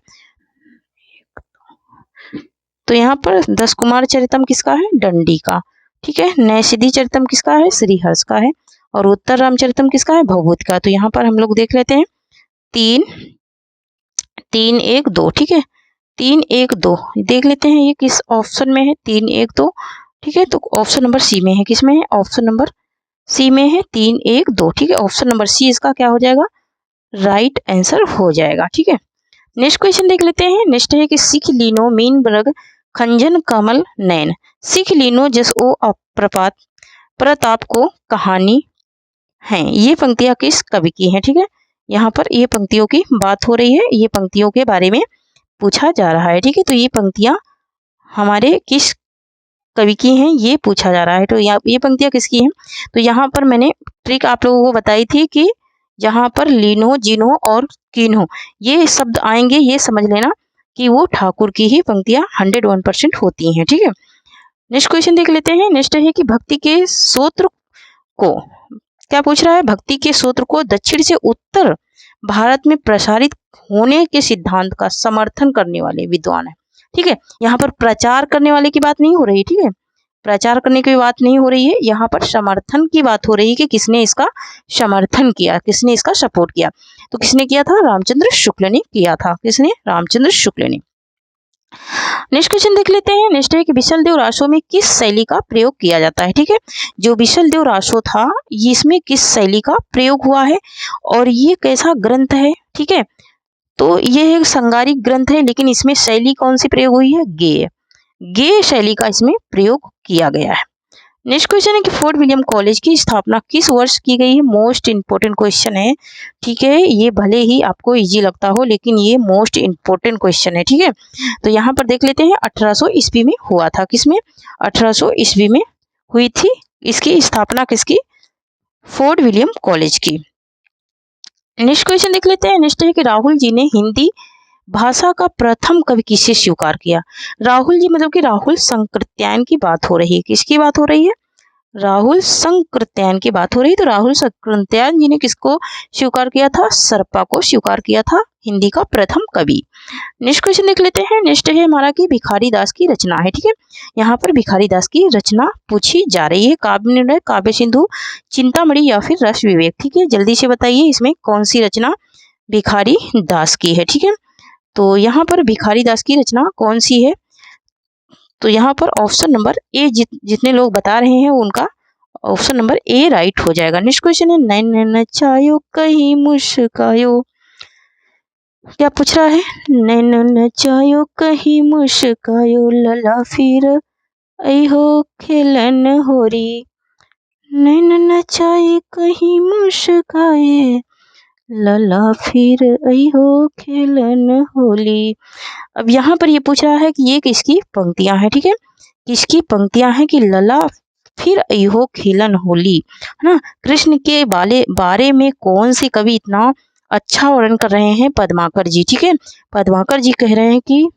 तो यहाँ पर 10 कुमार चरितम किसका है, दंडी का, ठीक है। नैषधि चरितम किसका है, श्रीहर्ष का है, और उत्तर रामचरितम किसका है, भवभूति का। तो यहाँ पर हम लोग देख लेते हैं 3 3 1 2, ठीक है, 3 1 2 देख लेते हैं ये किस ऑप्शन में है, 3 1 2, ठीक है। तो ऑप्शन नंबर सी में है, किसमें है, ऑप्शन नंबर सी में है 3 1 2, ठीक है। ऑप्शन नंबर सी इसका क्या हो जाएगा, राइट आंसर हो जाएगा, ठीक है। नेक्स्ट क्वेश्चन देख लेते हैं। नेक्स्ट है कि सिख लीनो मीन ब्रग खंजन कमल नैन, सिख लीनो जस ओ अप्रपात प्रताप को कहानी है, ये पंक्तियां किस कवि की हैं, ठीक है। यहाँ पर ये पंक्तियों की बात हो रही है, ये पंक्तियों के बारे में पूछा जा रहा है, ठीक है। तो ये पंक्तियां हमारे किस कवि की हैं, ये पूछा जा रहा है। तो ये पंक्तियां किसकी हैं, तो यहाँ पर मैंने ट्रिक आप लोगों को बताई थी कि जहाँ पर लीनो जिनो और कीनो ये शब्द आएंगे, ये समझ लेना कि वो ठाकुर की ही पंक्तियां 101% होती हैं, ठीक है। नेक्स्ट क्वेश्चन देख लेते हैं। नेक्स्ट है कि भक्ति के सूत्र को, क्या पूछ रहा है, भक्ति के सूत्र को दक्षिण से उत्तर भारत में प्रसारित होने के सिद्धांत का समर्थन करने वाले विद्वान है, ठीक है। यहाँ पर प्रचार करने वाले की बात नहीं हो रही, ठीक है, प्रचार करने की बात नहीं हो रही है, यहाँ पर समर्थन की बात हो रही है कि किसने इसका समर्थन किया, किसने इसका सपोर्ट किया। तो किसने किया था, रामचंद्र शुक्ल ने किया था, किसने, रामचंद्र शुक्ल ने। नेक्स्ट क्वेश्चन देख लेते हैं। नेक्स्ट है कि विशलदेव रासो में किस शैली का प्रयोग किया जाता है, ठीक है। जो विशलदेव रासो था इसमें किस शैली का प्रयोग हुआ है और ये कैसा ग्रंथ है, ठीक है। तो ये एक संगारिक ग्रंथ है, लेकिन इसमें शैली कौन सी प्रयोग हुई है, गेय, गेय शैली का इसमें प्रयोग किया गया है। नेक्स्ट क्वेश्चन है कि फोर्ट विलियम कॉलेज की स्थापना किस वर्ष की गई है, मोस्ट इंपोर्टेंट क्वेश्चन है, ठीक है। ये भले ही आपको इजी लगता हो लेकिन ये मोस्ट इंपोर्टेंट क्वेश्चन है, ठीक है। तो यहाँ पर देख लेते हैं 1800 ईस्वी में हुआ था, किसमें, 1800 ईस्वी में हुई थी इसकी स्थापना, किसकी, फोर्ट विलियम कॉलेज की। नेक्स्ट क्वेश्चन देख लेते हैं। नेक्स्ट है कि राहुल जी ने हिंदी भाषा का प्रथम कवि किसे स्वीकार किया, राहुल जी मतलब कि राहुल संकृत्यायन की बात हो रही है, किसकी बात हो रही है, राहुल संकृत्यायन की बात हो रही है। तो राहुल संकृत्यायन जी ने किसको स्वीकार किया था, सरपा को स्वीकार किया था हिंदी का प्रथम कवि। नेक्स्ट क्वेश्चन देख लेते हैं। नेक्स्ट है हमारा कि भिखारी दास की रचना है, ठीक है। यहाँ पर भिखारी दास की रचना पूछी जा रही है, काव्य निर्णय, काव्य सिंधु, चिंतामणि या फिर रस विवेक, ठीक है। जल्दी से बताइए इसमें कौन सी रचना भिखारी दास की है, ठीक है। तो यहाँ पर भिखारी दास की रचना कौन सी है, तो यहाँ पर ऑप्शन नंबर ए जितने लोग बता रहे हैं उनका ऑप्शन नंबर ए राइट हो जाएगा। नेक्स्ट क्वेश्चन है, नैन नचायो कहीं मुस्कायो, क्या पूछ रहा है, नैन नचायो कहीं मुस्कायो लला फिर ऐ हो खेलन होरी, नैन नचाए कहीं मुस्काए लला फिर ऐ हो खेलन होली। अब यहाँ पर ये पूछ रहा है कि ये किसकी पंक्तियां हैं, ठीक है, किसकी पंक्तियां हैं कि लला फिर ऐ हो खेलन होली, है ना। कृष्ण के बारे में कौन से कवि इतना अच्छा वर्णन कर रहे हैं, पद्माकर जी, ठीक है। पद्माकर जी कह रहे हैं कि,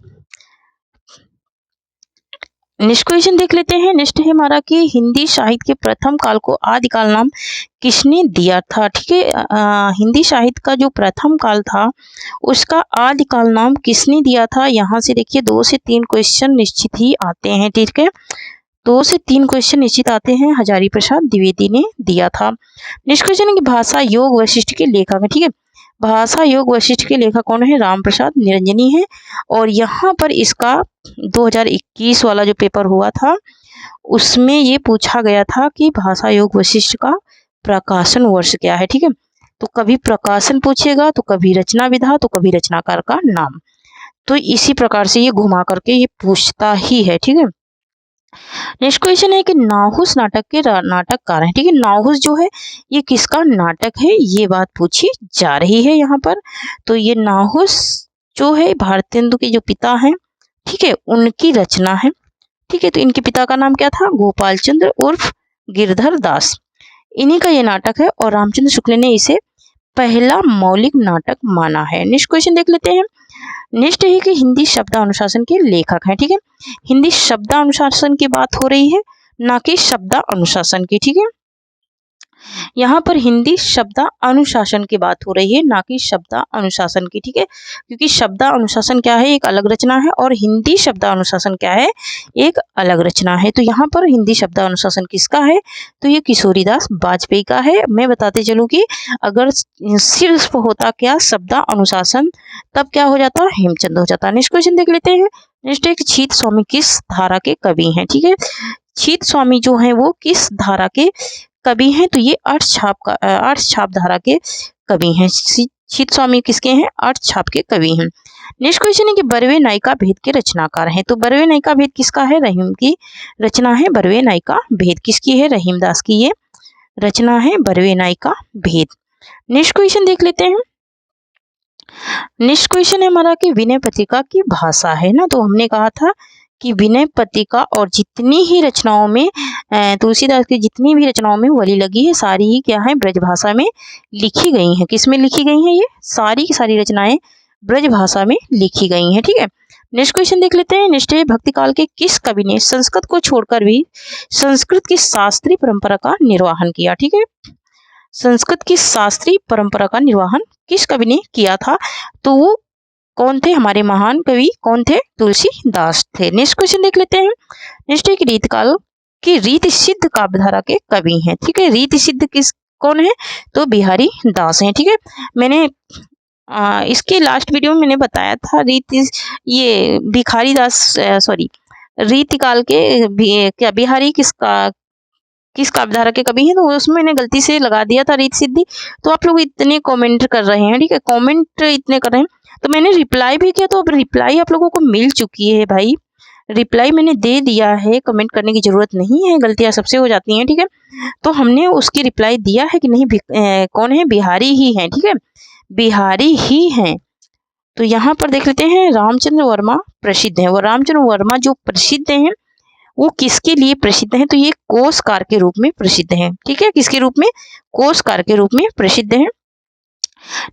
नेक्स्ट क्वेश्चन देख लेते हैं। नेक्स्ट है हमारा कि हिंदी साहित्य के प्रथम काल को आदिकाल नाम किसने दिया था, ठीक है। हिंदी साहित्य का जो प्रथम काल था उसका आदिकाल नाम किसने दिया था, यहाँ से देखिए 2 से 3 क्वेश्चन निश्चित ही आते हैं, ठीक है। 2 से 3 क्वेश्चन निश्चित आते हैं, हजारी प्रसाद द्विवेदी ने दिया था। नेक्स्ट क्वेश्चन है कि भाषा योग वशिष्ठ के लेखक है, ठीक है। भाषा योग वशिष्ठ के लेखक कौन है? राम प्रसाद निरंजनी है। और यहाँ पर इसका 2021 वाला जो पेपर हुआ था उसमें ये पूछा गया था कि भाषा योग वशिष्ठ का प्रकाशन वर्ष क्या है। ठीक है, तो कभी प्रकाशन पूछेगा, तो कभी रचना विधा, तो कभी रचनाकार का नाम। तो इसी प्रकार से ये घुमा करके ये पूछता ही है। ठीक है, नेक्स्ट क्वेश्चन है कि नाहुस नाटक के नाटककार हैं। ठीक है, नाहुस जो है ये किसका नाटक है, ये बात पूछी जा रही है यहाँ पर। तो ये नाहुस जो है भारतेंदु के जो पिता हैं, ठीक है, उनकी रचना है। ठीक है, तो इनके पिता का नाम क्या था? गोपाल चंद्र उर्फ गिरधर दास। इन्हीं का ये नाटक है और रामचंद्र शुक्ल ने इसे पहला मौलिक नाटक माना है। नेक्स्ट क्वेश्चन देख लेते हैं। नेक्स्ट है कि हिंदी शब्दानुशासन के लेखक हैं। ठीक है, हिंदी शब्दानुशासन की बात हो रही है, ना कि शब्दानुशासन की। ठीक है, यहाँ पर हिंदी शब्दानुशासन की बात हो रही है, ना कि शब्दानुशासन की। ठीक है, क्योंकि शब्दानुशासन क्या है? एक अलग रचना है, और हिंदी शब्दानुशासन क्या है? एक अलग रचना है। तो यहाँ पर हिंदी शब्दानुशासन किसका है? तो ये किशोरीदास वाजपेयी का है। मैं बताते चलूँ कि अगर सिर्फ होता क्या शब्दानुशासन, तब क्या हो जाता? हेमचंद हो जाता। नेक्स्ट क्वेश्चन देख लेते हैं। नेक्स्ट है कि छीत स्वामी किस धारा के कवि हैं? ठीक है, छीत स्वामी जो है वो किस धारा के कवि हैं? तो ये अर्थ छाप धारा के कवि हैं। छीत स्वामी किसके हैं? अर्थ छाप के कवि हैं। नेक्स्ट क्वेश्चन है कि बरवे नायिका भेद के रचनाकार हैं। तो बरवे नायिका भेद किसका है? रहीम की रचना है बरवे नायिका भेद। किसकी है? रहीमदास की ये रचना है बरवे नायिका भेद। नेक्स्ट क्वेश्चन देख लेते हैं। नेक्स्ट क्वेश्चन है हमारा कि विनय पत्रिका की भाषा है ना। तो हमने कहा था कि विनय पत्रिका और जितनी ही रचनाओं में तुलसीदास की जितनी भी रचनाओं में वली लगी है, सारी ही क्या है? ब्रज भाषा में लिखी गई हैं। किस में लिखी गई हैं? ये सारी की सारी रचनाएं ब्रज भाषा में लिखी गई हैं। ठीक है, नेक्स्ट क्वेश्चन देख लेते हैं। नेक्स्ट है भक्ति काल के किस कवि ने संस्कृत को छोड़कर भी संस्कृत की शास्त्रीय परंपरा का निर्वहन किया? ठीक है, संस्कृत की शास्त्रीय परंपरा का निर्वहन किस कवि ने किया था? तो वो कौन थे? हमारे महान कवि कौन थे? तुलसीदास थे। नेक्स्ट क्वेश्चन देख लेते हैं। नेक्स्ट है कि रीतकाल की रीति सिद्ध काव्यधारा के कवि हैं। ठीक है, रीति सिद्ध कौन है? तो बिहारी दास हैं। ठीक है, मैंने इसके लास्ट वीडियो में मैंने बताया था ये भिखारी दास रीतिकाल के क्या बिहारी किस काव्यधारा के कवि हैं? तो उसमें मैंने गलती से लगा दिया था रीत सिद्धि। तो आप लोग इतने कमेंट कर रहे हैं, ठीक है, कमेंट इतने कर रहे हैं, तो मैंने रिप्लाई भी किया। तो अब रिप्लाई आप लोगों को मिल चुकी है भाई, रिप्लाई मैंने दे दिया है, कमेंट करने की जरूरत नहीं है, गलतियां सबसे हो जाती हैं। ठीक है, तो हमने उसकी रिप्लाई दिया है कि नहीं कौन है? बिहारी ही है। ठीक है, बिहारी ही हैं। तो यहाँ पर देख लेते हैं, रामचंद्र वर्मा प्रसिद्ध है। वो रामचंद्र वर्मा जो प्रसिद्ध हैं वो किसके लिए प्रसिद्ध हैं? तो ये कोशकार के रूप में प्रसिद्ध हैं। ठीक है, किसके रूप में? कोशकार के रूप में प्रसिद्ध हैं।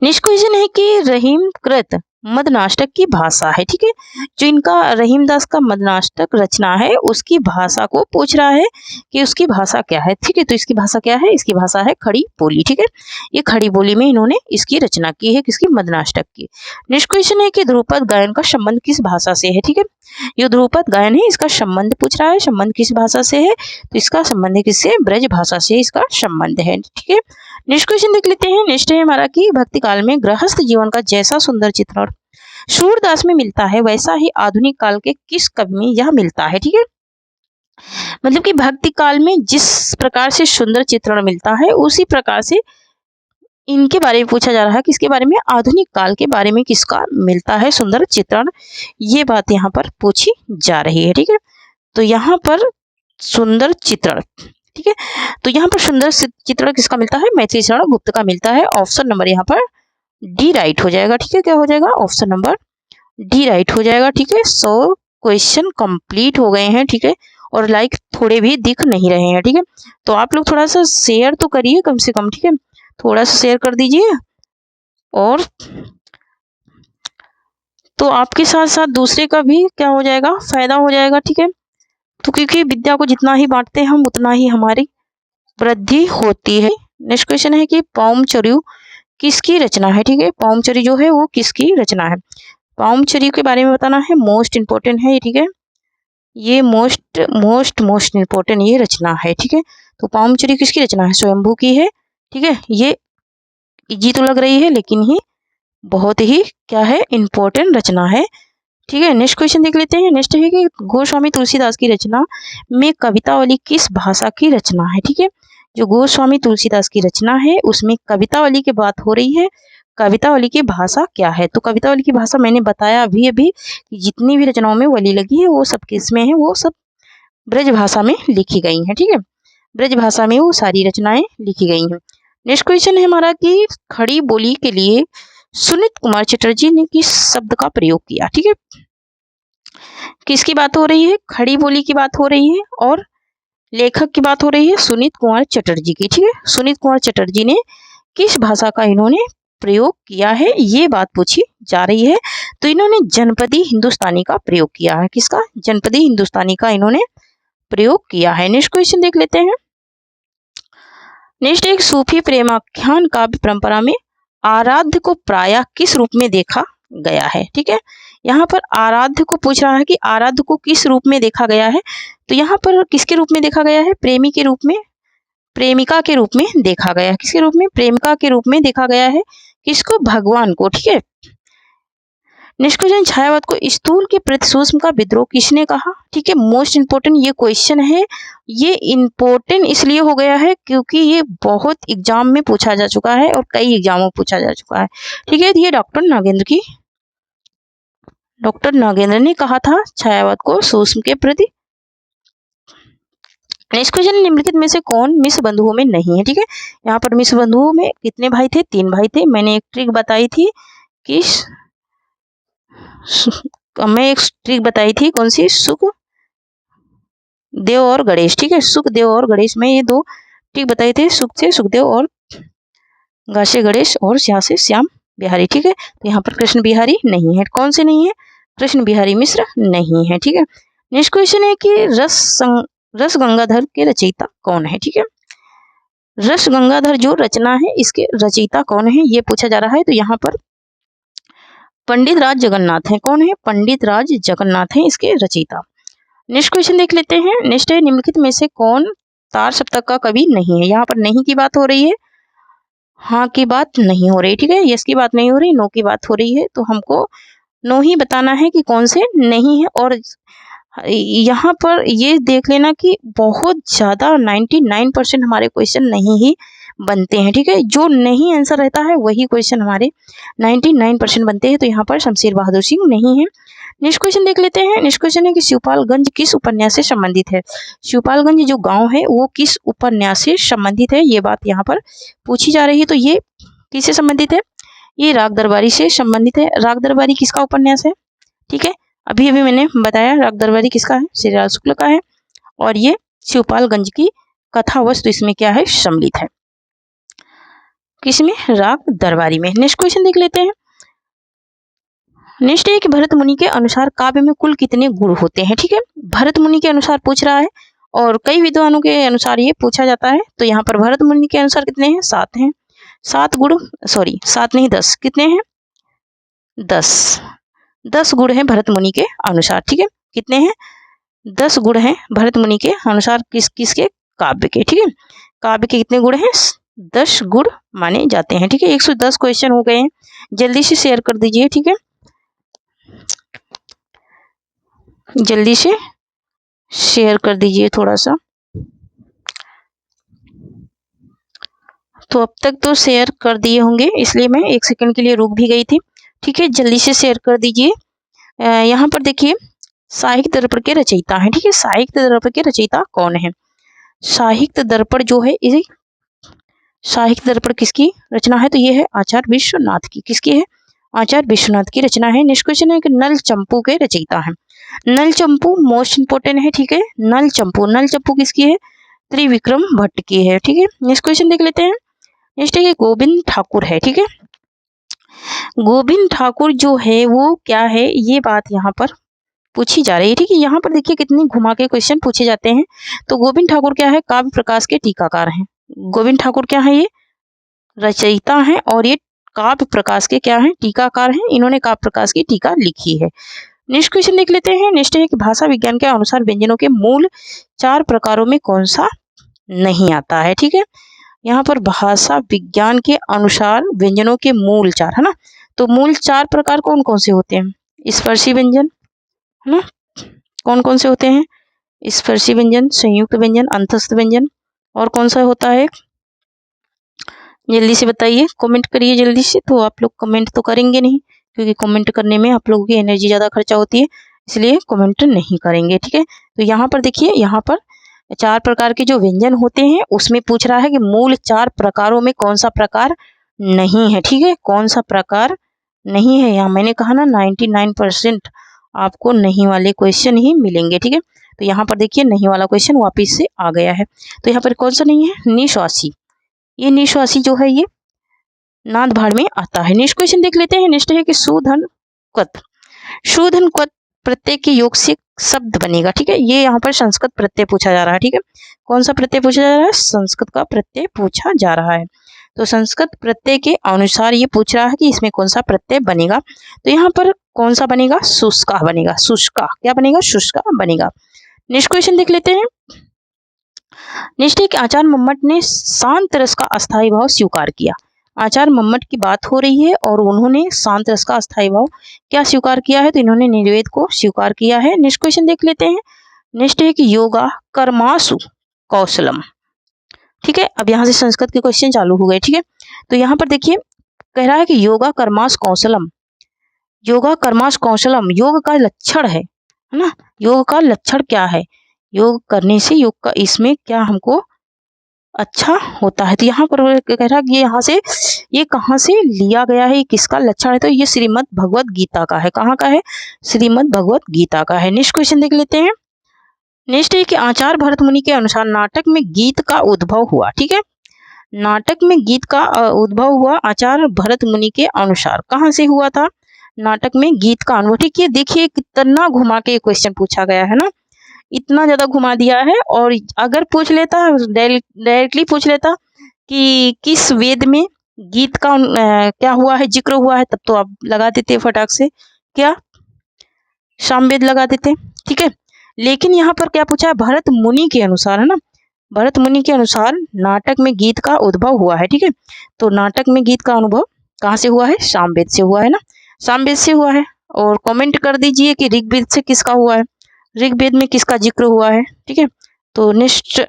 नेक्स्ट क्वेश्चन है कि रहीम कृत मदनाष्टक की भाषा है। ठीक है, जो इनका रहीमदास का मदनाष्टक रचना है उसकी भाषा को पूछ रहा है कि उसकी भाषा क्या है। ठीक है, तो इसकी भाषा क्या है? इसकी भाषा है खड़ी बोली। ठीक है, ये खड़ी बोली में इन्होंने इसकी रचना की है, किसकी? मदनाष्टक की। नेक्स्ट क्वेश्चन है कि ध्रुपद गायन का संबंध किस भाषा से है? ठीक है, ये ध्रुपद गायन है, इसका संबंध पूछ रहा है, संबंध किस भाषा से है? तो इसका संबंध है किससे? ब्रज भाषा से इसका संबंध है। ठीक है, नेक्स्ट क्वेश्चन देख लेते हैं। नेक्स्ट है हमारा कि भक्ति काल में गृहस्थ जीवन का जैसा सुंदर चित्रण सूरदास में मिलता है, वैसा ही आधुनिक काल के किस कवि में यह मिलता है? ठीक है, मतलब कि भक्ति काल में जिस प्रकार से सुंदर चित्रण मिलता है, उसी प्रकार से इनके बारे में पूछा जा रहा है। किसके बारे में? आधुनिक काल के बारे में किसका मिलता है सुंदर चित्रण, ये बात यहाँ पर पूछी जा रही है। ठीक है, तो यहाँ पर सुंदर चित्रण, ठीक है, तो यहाँ पर सुंदर चित्रण किसका मिलता है? मैथिली शरण गुप्त का मिलता है। ऑप्शन नंबर यहाँ पर डी राइट हो जाएगा। ठीक है, क्या हो जाएगा? ऑप्शन नंबर डी राइट हो जाएगा। ठीक है, 100 क्वेश्चन कंप्लीट हो गए हैं। ठीक है, और लाइक थोड़े भी दिख नहीं रहे हैं। ठीक है, तो आप लोग थोड़ा सा शेयर तो करिए कम से कम। ठीक है, थोड़ा सा शेयर कर दीजिए, और तो आपके साथ साथ दूसरे का भी क्या हो जाएगा? फायदा हो जाएगा। ठीक है, तो क्योंकि विद्या को जितना ही बांटते हैं हम, उतना ही हमारी वृद्धि होती है। नेक्स्ट क्वेश्चन है कि पौमचर्यु किसकी रचना है? ठीक है, पौमचर्यु जो है वो किसकी रचना है? पौमचर्यु के बारे में बताना है, मोस्ट इंपोर्टेंट है। ठीक है, ये मोस्ट इंपोर्टेंट ये रचना है। ठीक है, तो पौमचर्यु किसकी रचना है? स्वयंभू की है। ठीक है, ये इजी तो लग रही है लेकिन ही बहुत ही क्या है, इम्पोर्टेंट रचना है। ठीक है, नेक्स्ट क्वेश्चन देख लेते हैं। नेक्स्ट है कि गोस्वामी तुलसीदास की रचना में कवितावली किस भाषा की रचना है। ठीक है, जो गोस्वामी तुलसीदास की रचना है उसमें कवितावली की बात हो रही है। कवितावली की भाषा क्या है, तो कवितावली की भाषा मैंने बताया अभी कि जितनी भी रचनाओं में वली लगी है वो सब किस में है, वो सब ब्रज भाषा में लिखी गई हैं। ठीक है, ब्रज भाषा में वो सारी रचनाएं लिखी गई हैं। नेक्स्ट क्वेश्चन है हमारा कि खड़ी बोली के लिए सुनीत कुमार चटर्जी ने किस शब्द का प्रयोग किया। ठीक है, किसकी बात हो रही है, खड़ी बोली की बात हो रही है और लेखक की बात हो रही है सुनीत कुमार चटर्जी की। ठीक है, सुनीत कुमार चटर्जी ने किस भाषा का इन्होंने प्रयोग किया है, ये बात पूछी जा रही है। तो इन्होंने जनपदी हिंदुस्तानी का प्रयोग किया है। किसका, जनपदी हिंदुस्तानी का इन्होंने प्रयोग किया है। नेक्स्ट क्वेश्चन देख लेते हैं। नेक्स्ट एक सूफी प्रेमाख्यान काव्य परंपरा में आराध्य को प्रायः किस रूप में देखा गया है। ठीक है, यहाँ पर आराध्य को पूछ रहा है कि आराध्य को किस रूप में देखा गया है, तो यहाँ पर किसके रूप में देखा गया है, प्रेमी के रूप में, प्रेमिका के रूप में देखा गया है। किसके रूप में, प्रेमिका के रूप में देखा गया है। किसको, भगवान को। ठीक है, नेक्स्ट क्वेश्चन, छायावाद को स्थूल के प्रति सूक्ष्म का विद्रोह किसने कहा। ठीक है, मोस्ट इंपोर्टेंट ये क्वेश्चन है। ये इंपॉर्टेंट इसलिए हो गया है क्योंकि ये बहुत एग्जाम में पूछा जा चुका है और कई एग्जामों में पूछा जा चुका है। ठीक है, ये डॉक्टर नागेंद्र ने कहा था छायावाद को सूक्ष्म के प्रति। नेक्स्ट क्वेश्चन, निम्नलिखित में से कौन मिश्र बंधुओं में नहीं है। ठीक है, यहाँ पर मिश्र बंधुओं में कितने भाई थे, 3 भाई थे। मैंने एक ट्रिक बताई थी कि कौन सी, सुखदेव और गणेश। ठीक है, सुखदेव और गणेश में ये 2 ट्रिक बताए थे, सुख से सुखदेव और गा से गणेश और श्या से श्याम बिहारी। ठीक है, तो यहाँ पर कृष्ण बिहारी नहीं है। कौन से नहीं है, कृष्ण बिहारी मिश्र नहीं है। ठीक है, नेक्स्ट क्वेश्चन है कि रस गंगाधर के रचयिता कौन है। ठीक है, रस गंगाधर जो रचना है इसके रचयिता कौन है, ये पूछा जा रहा है। तो यहाँ पर पंडित राज जगन्नाथ है। कौन है, पंडित राज जगन्नाथ है इसके रचयिता। नेक्स्ट क्वेश्चन देख लेते हैं। नेक्स्ट है, निम्नलिखित में से कौन तार सप्तक का कवि नहीं है। यहाँ पर नहीं की बात हो रही है, हाँ की बात नहीं हो रही। ठीक है, यस की बात नहीं हो रही, नो की बात हो रही है। तो हमको नो ही बताना है कि कौन से नहीं है। और यहाँ पर ये देख लेना कि बहुत ज़्यादा 99% हमारे क्वेश्चन नहीं ही बनते हैं। ठीक है, जो नहीं आंसर रहता है वही क्वेश्चन हमारे 99% बनते हैं। तो यहाँ पर शमशेर बहादुर सिंह नहीं है। नेक्स्ट क्वेश्चन देख लेते हैं। नेक्स्ट क्वेश्चन है कि शिवपालगंज किस उपन्यास से संबंधित है। शिवपालगंज जो गांव है वो किस उपन्यास से संबंधित है, ये बात यहाँ पर पूछी जा रही है। तो ये किससे संबंधित है, ये राग दरबारी से संबंधित है। राग दरबारी किसका उपन्यास है। ठीक है, अभी मैंने बताया राग दरबारी किसका है, श्रीलाल शुक्ल का है। और ये शिवपालगंज की कथा वस्तु इसमें क्या है, सम्मिलित है। किसमें, राग दरबारी में। नेक्स्ट क्वेश्चन देख लेते हैं। नेक्स्ट है कि भरत मुनि के अनुसार काव्य में कुल कितने गुण होते हैं। ठीक है, भरत मुनि के अनुसार पूछ रहा है और कई विद्वानों के अनुसार ये पूछा जाता है। तो यहाँ पर भरत मुनि के अनुसार कितने हैं, 7 हैं। 7 गुण, सॉरी 7 नहीं 10, कितने हैं, 10 गुण हैं भरत मुनि के अनुसार। ठीक है, कितने हैं, 10 गुण हैं भरत मुनि के अनुसार किसके, काव्य के। ठीक है, काव्य के कितने गुण हैं, 10 गुण माने जाते हैं। ठीक है, 110 क्वेश्चन हो गए हैं, जल्दी से शेयर कर दीजिए। ठीक है, जल्दी से शेयर कर दीजिए थोड़ा सा। तो अब तक तो शेयर कर दिए होंगे, इसलिए मैं 1 सेकंड के लिए रुक भी गई थी। ठीक है, जल्दी से शेयर कर दीजिए। यहाँ पर देखिए साहित्य दर्पण के रचयिता हैं। ठीक है, साहित्य दर्पण के रचयिता कौन है, साहित्य दर्पण जो है, इसे साहित्य दर्पण किसकी रचना है, तो ये है आचार्य विश्वनाथ की। किसकी है, आचार्य विश्वनाथ की रचना है। नेक्स्ट क्वेश्चन है कि नल चंपू के रचयिता हैं। नल चंपू मोस्ट इंपोर्टेंट है। ठीक है, नल चंपू किसकी है, त्रिविक्रम भट्ट की है। ठीक है, नेक्स्ट क्वेश्चन देख लेते हैं। नेक्स्ट है गोविंद ठाकुर है। ठीक है, गोविंद ठाकुर जो है वो क्या है, ये बात यहाँ पर पूछी जा रही है। ठीक है, यहाँ पर देखिए कितनी घुमा के क्वेश्चन पूछे जाते हैं। तो गोविंद ठाकुर क्या है, काव्य प्रकाश के टीकाकार हैं। गोविंद ठाकुर क्या है, ये रचयिता हैं और ये काव्य प्रकाश के क्या हैं, टीकाकार हैं। इन्होंने काव्य प्रकाश की टीका लिखी है। नेक्स्ट क्वेश्चन देख लेते हैं। नेक्स्ट है कि भाषा विज्ञान के अनुसार व्यंजनों के मूल 4 प्रकारों में कौन सा नहीं आता है। ठीक है, यहाँ पर भाषा विज्ञान के अनुसार व्यंजनों के मूल 4 है ना, तो मूल 4 प्रकार कौन कौन से होते हैं? स्पर्शी व्यंजन, है ना, कौन कौन से होते हैं? स्पर्शी व्यंजन, संयुक्त व्यंजन, अंतस्थ व्यंजन, और कौन सा होता है? जल्दी से बताइए, कमेंट करिए जल्दी से। तो आप लोग कमेंट तो करेंगे नहीं, क्योंकि कमेंट करने में आप लोगों की एनर्जी ज़्यादा खर्चा होती है, इसलिए कमेंट नहीं करेंगे, ठीक है। तो यहाँ पर देखिए, यहाँ पर 4 प्रकार के जो व्यंजन होते हैं उसमें पूछ रहा है कि मूल 4 प्रकारों में कौन सा प्रकार नहीं है, ठीक है, कौन सा प्रकार नहीं है। यहाँ मैंने कहा ना 99% आपको नहीं वाले क्वेश्चन ही मिलेंगे, ठीक है। तो यहाँ पर देखिए नहीं वाला क्वेश्चन वापिस से आ गया है। तो यहाँ पर कौन सा नहीं है? निश्वासी। ये निश्वासी जो है ये नाद भाड़ में आता है। नेक्स्ट क्वेश्चन देख लेते हैं। नेक्स्ट है कि सुधन क्वत। सुधन क्वत प्रत्यय के योग से शब्द बनेगा, ठीक है। ये यहाँ पर संस्कृत प्रत्यय पूछा जा रहा है, ठीक है। कौन सा प्रत्यय पूछा जा रहा है? संस्कृत का प्रत्यय पूछा जा रहा है। तो संस्कृत प्रत्यय के अनुसार ये पूछ रहा है कि इसमें कौन सा प्रत्यय बनेगा। तो यहाँ पर कौन सा बनेगा? शुष्का बनेगा। शुष्का क्या बनेगा? शुष्का बनेगा। नेक्स्ट क्वेश्चन देख लेते हैं। नेक्स्ट है कि आचार्य मम्मट ने शांत रस का अस्थायी भाव स्वीकार किया। आचार्य मम्मट की बात हो रही है और उन्होंने शांत रस का अस्थायी भाव क्या स्वीकार किया है? तो इन्होंने निर्वेद को स्वीकार किया है। नेक्स्ट क्वेश्चन देख लेते हैं। नेक्स्ट है कि योगा कर्मासु कौशलम, ठीक है। अब यहाँ से संस्कृत के क्वेश्चन चालू हो गए, ठीक है। तो यहाँ पर देखिए कह रहा है कि योगा कर्मास कौशलम। योगा कर्मास कौशलम योग का लक्षण है ना। योग का लक्षण क्या है? योग करने से योग का इसमें क्या हमको अच्छा होता है। तो यहाँ पर कह रहा है कि यहाँ से ये कहाँ से लिया गया है, किसका लक्षण है? तो ये श्रीमद् भगवत गीता का है। कहाँ का है? श्रीमद् भगवत गीता का है। नेक्स्ट क्वेश्चन देख लेते हैं। नेक्स्ट है कि आचार्य भरत मुनि के अनुसार नाटक में गीत का उद्भव हुआ, ठीक है। नाटक में गीत का उद्भव हुआ आचार्य भरत मुनि के अनुसार। कहाँ से हुआ था? नाटक में गीत का अनुभव, ठीक है। देखिए कितना घुमा के क्वेश्चन पूछा गया है ना, इतना ज्यादा घुमा दिया है। और अगर पूछ लेता डायरेक्टली पूछ लेता कि किस वेद में गीत का क्या हुआ है, जिक्र हुआ है, तब तो आप लगा देते फटाक से, क्या सामवेद लगा देते, ठीक है। लेकिन यहाँ पर क्या पूछा है? भरत मुनि के अनुसार, है ना। भरत मुनि के अनुसार नाटक में गीत का उद्भव हुआ है, ठीक है। तो नाटक में गीत का अनुभव कहाँ से हुआ है? सामवेद से हुआ है ना, सामवेद से हुआ है। और कमेंट कर दीजिए कि ऋग्वेद से किसका हुआ है, ऋग्वेद में किसका जिक्र हुआ है, ठीक है। तो नेक्स्ट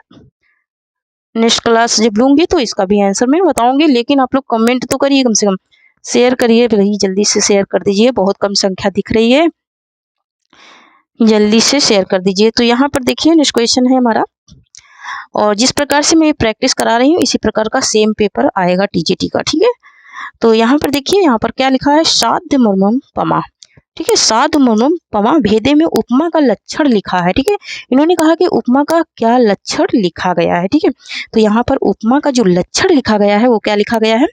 क्लास जब लूंगी तो इसका भी आंसर मैं बताऊंगी, लेकिन आप लोग कमेंट तो करिए, कम से कम शेयर करिए भाई, जल्दी से शेयर कर दीजिए, बहुत कम संख्या दिख रही है, जल्दी से शेयर कर दीजिए। तो यहाँ पर देखिए नेक्स्ट क्वेश्चन है हमारा, और जिस प्रकार से मैं प्रैक्टिस करा रही हूँ इसी प्रकार का सेम पेपर आएगा टीजीटी का, ठीक है। तो यहाँ पर देखिए, यहाँ पर क्या लिखा है? साध्य मर्मम पमा, ठीक है। साध मर्मम पमा भेदे में उपमा का लक्षण लिखा है, ठीक है। इन्होंने कहा कि उपमा का क्या लक्षण लिखा गया है, ठीक है। तो यहाँ पर उपमा का जो लक्षण लिखा गया है वो क्या लिखा गया है?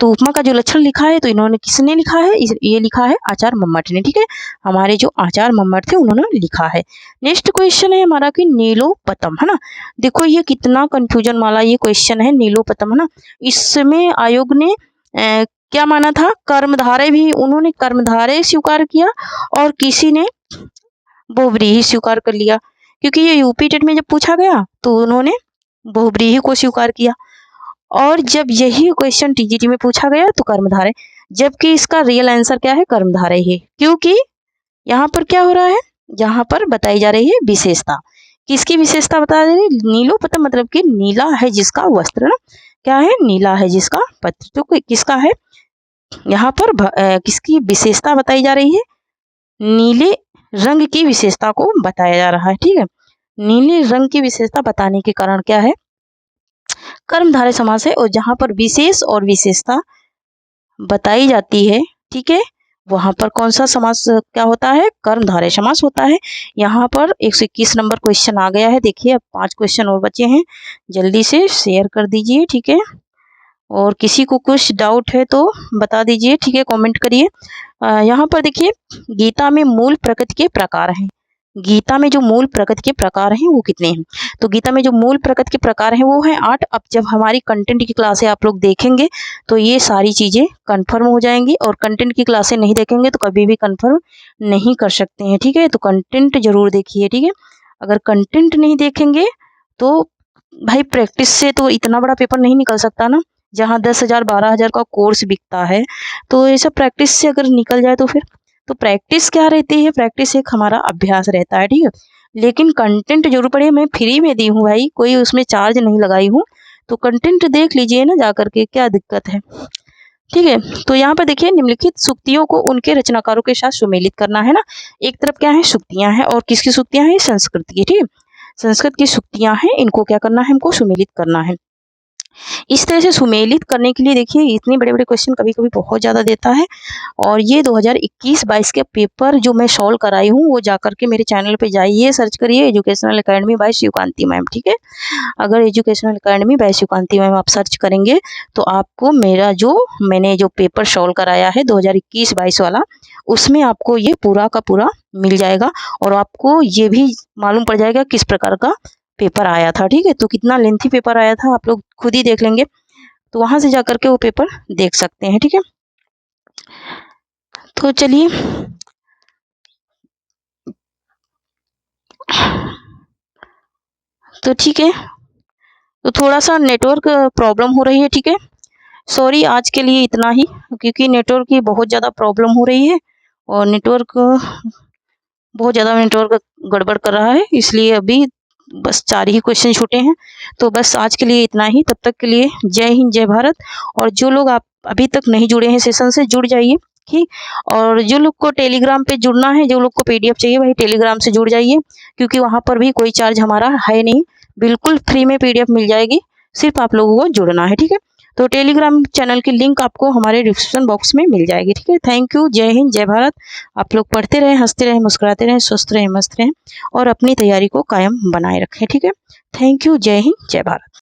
तो उपमा का जो लक्षण लिखा है, तो इन्होंने किसने लिखा है? ये लिखा है आचार्य मम्मट ने, ठीक है। हमारे जो आचार्य मम्मट थे उन्होंने लिखा है। नेक्स्ट क्वेश्चन है हमारा कि नीलोपतम, है ना। देखो ये कितना कंफ्यूजन वाला ये क्वेश्चन है, नीलोपतम, है ना। इसमें आयोग ने क्या माना था? कर्मधारय भी, उन्होंने कर्मधारय स्वीकार किया और किसी ने बहुव्रीहि स्वीकार कर लिया, क्योंकि ये यूपी टेट में जब पूछा गया तो उन्होंने बहुव्रीहि को स्वीकार किया। और जब यही क्वेश्चन टीजीटी में पूछा गया तो कर्मधारय, जबकि इसका रियल आंसर क्या है? कर्मधारय है, क्योंकि यहाँ पर क्या हो रहा है? यहाँ पर बताई जा रही है विशेषता। किसकी विशेषता बता रही है? नीलोपतम मतलब कि नीला है जिसका वस्त्र, ना क्या है? नीला है जिसका पत्र। तो किसका है? यहाँ पर किसकी विशेषता बताई जा रही है? नीले रंग की विशेषता को बताया जा रहा है, ठीक है। नीले रंग की विशेषता बताने के कारण क्या है? कर्मधारय समास है। और जहां पर विशेष और विशेषता बताई जाती है, ठीक है, वहां पर कौन सा समास क्या होता है? कर्मधारय समास होता है। यहाँ पर 121 नंबर क्वेश्चन आ गया है। देखिए अब 5 क्वेश्चन और बचे हैं, जल्दी से शेयर कर दीजिए, ठीक है। और किसी को कुछ डाउट है तो बता दीजिए, ठीक है, कमेंट करिए। यहाँ पर देखिए गीता में मूल प्रकृति के प्रकार हैं। गीता में जो मूल प्रकृति के प्रकार हैं वो कितने हैं? तो गीता में जो मूल प्रकृति के प्रकार हैं वो हैं 8। अब जब हमारी कंटेंट की क्लासें आप लोग देखेंगे तो ये सारी चीज़ें कंफर्म हो जाएंगी, और कंटेंट की क्लासें नहीं देखेंगे तो कभी भी कंफर्म नहीं कर सकते हैं, ठीक है। तो कंटेंट जरूर देखिए, ठीक है। अगर कंटेंट नहीं देखेंगे तो भाई प्रैक्टिस से तो इतना बड़ा पेपर नहीं निकल सकता ना, जहाँ 10,000 12,000 का कोर्स बिकता है। तो ये सब प्रैक्टिस से अगर निकल जाए तो फिर तो प्रैक्टिस क्या रहती है, प्रैक्टिस एक हमारा अभ्यास रहता है, ठीक है। लेकिन कंटेंट जरूर पढ़िए, मैं फ्री में दी हूँ भाई, कोई उसमें चार्ज नहीं लगाई हूँ। तो कंटेंट देख लीजिए ना जा करके, क्या दिक्कत है, ठीक है। तो यहाँ पर देखिए निम्नलिखित सूक्तियों को उनके रचनाकारों के साथ सुमेलित करना है ना। एक तरफ क्या है, सूक्तियां हैं, और किसकी सूक्तियां हैं, संस्कृत की, ठीक है। संस्कृत की सूक्तियां हैं, इनको क्या करना है, हमको सुमेलित करना है। इस तरह से सुमेलित करने के लिए देखिए इतने बड़े-बड़े क्वेश्चन कभी-कभी बहुत ज़्यादा देता है। और ये 2021-22 के पेपर जो मैं सॉल्व कराई हूँ, वो जाकर के मेरे चैनल पे जाइए, सर्च करिए educational academy by Shivkanti ma'am, ठीक है। अगर educational academy by Shivkanti ma'am आप सर्च करेंगे तो आपको मेरा जो मैंने जो पेपर सॉल्व कराया है 2021-22 वाला, उसमें आपको ये पूरा का पूरा मिल जाएगा और आपको ये भी मालूम पड़ जाएगा किस प्रकार का पेपर आया था, ठीक है। तो कितना लेंथी पेपर आया था आप लोग खुद ही देख लेंगे, तो वहां से जाकर के वो पेपर देख सकते हैं, ठीक है। तो चलिए तो ठीक है, तो थोड़ा सा नेटवर्क प्रॉब्लम हो रही है, ठीक है। सॉरी, आज के लिए इतना ही, क्योंकि नेटवर्क की बहुत ज़्यादा प्रॉब्लम हो रही है और बहुत ज़्यादा नेटवर्क गड़बड़ कर रहा है, इसलिए अभी बस 4 ही क्वेश्चन छूटे हैं। तो बस आज के लिए इतना ही, तब तक के लिए जय हिंद जय भारत। और जो लोग आप अभी तक नहीं जुड़े हैं सेशन से, जुड़ जाइए, ठीक। और जो लोग को टेलीग्राम पे जुड़ना है, जो लोग को पीडीएफ चाहिए भाई टेलीग्राम से जुड़ जाइए, क्योंकि वहाँ पर भी कोई चार्ज हमारा है नहीं, बिल्कुल फ्री में पीडीएफ मिल जाएगी, सिर्फ आप लोगों को जुड़ना है, ठीक है। तो टेलीग्राम चैनल की लिंक आपको हमारे डिस्क्रिप्शन बॉक्स में मिल जाएगी, ठीक है। थैंक यू, जय हिंद जय भारत। आप लोग पढ़ते रहें, हंसते रहें, मुस्कुराते रहें, स्वस्थ रहें, मस्त रहें और अपनी तैयारी को कायम बनाए रखें, ठीक है। थैंक यू, जय हिंद जय भारत।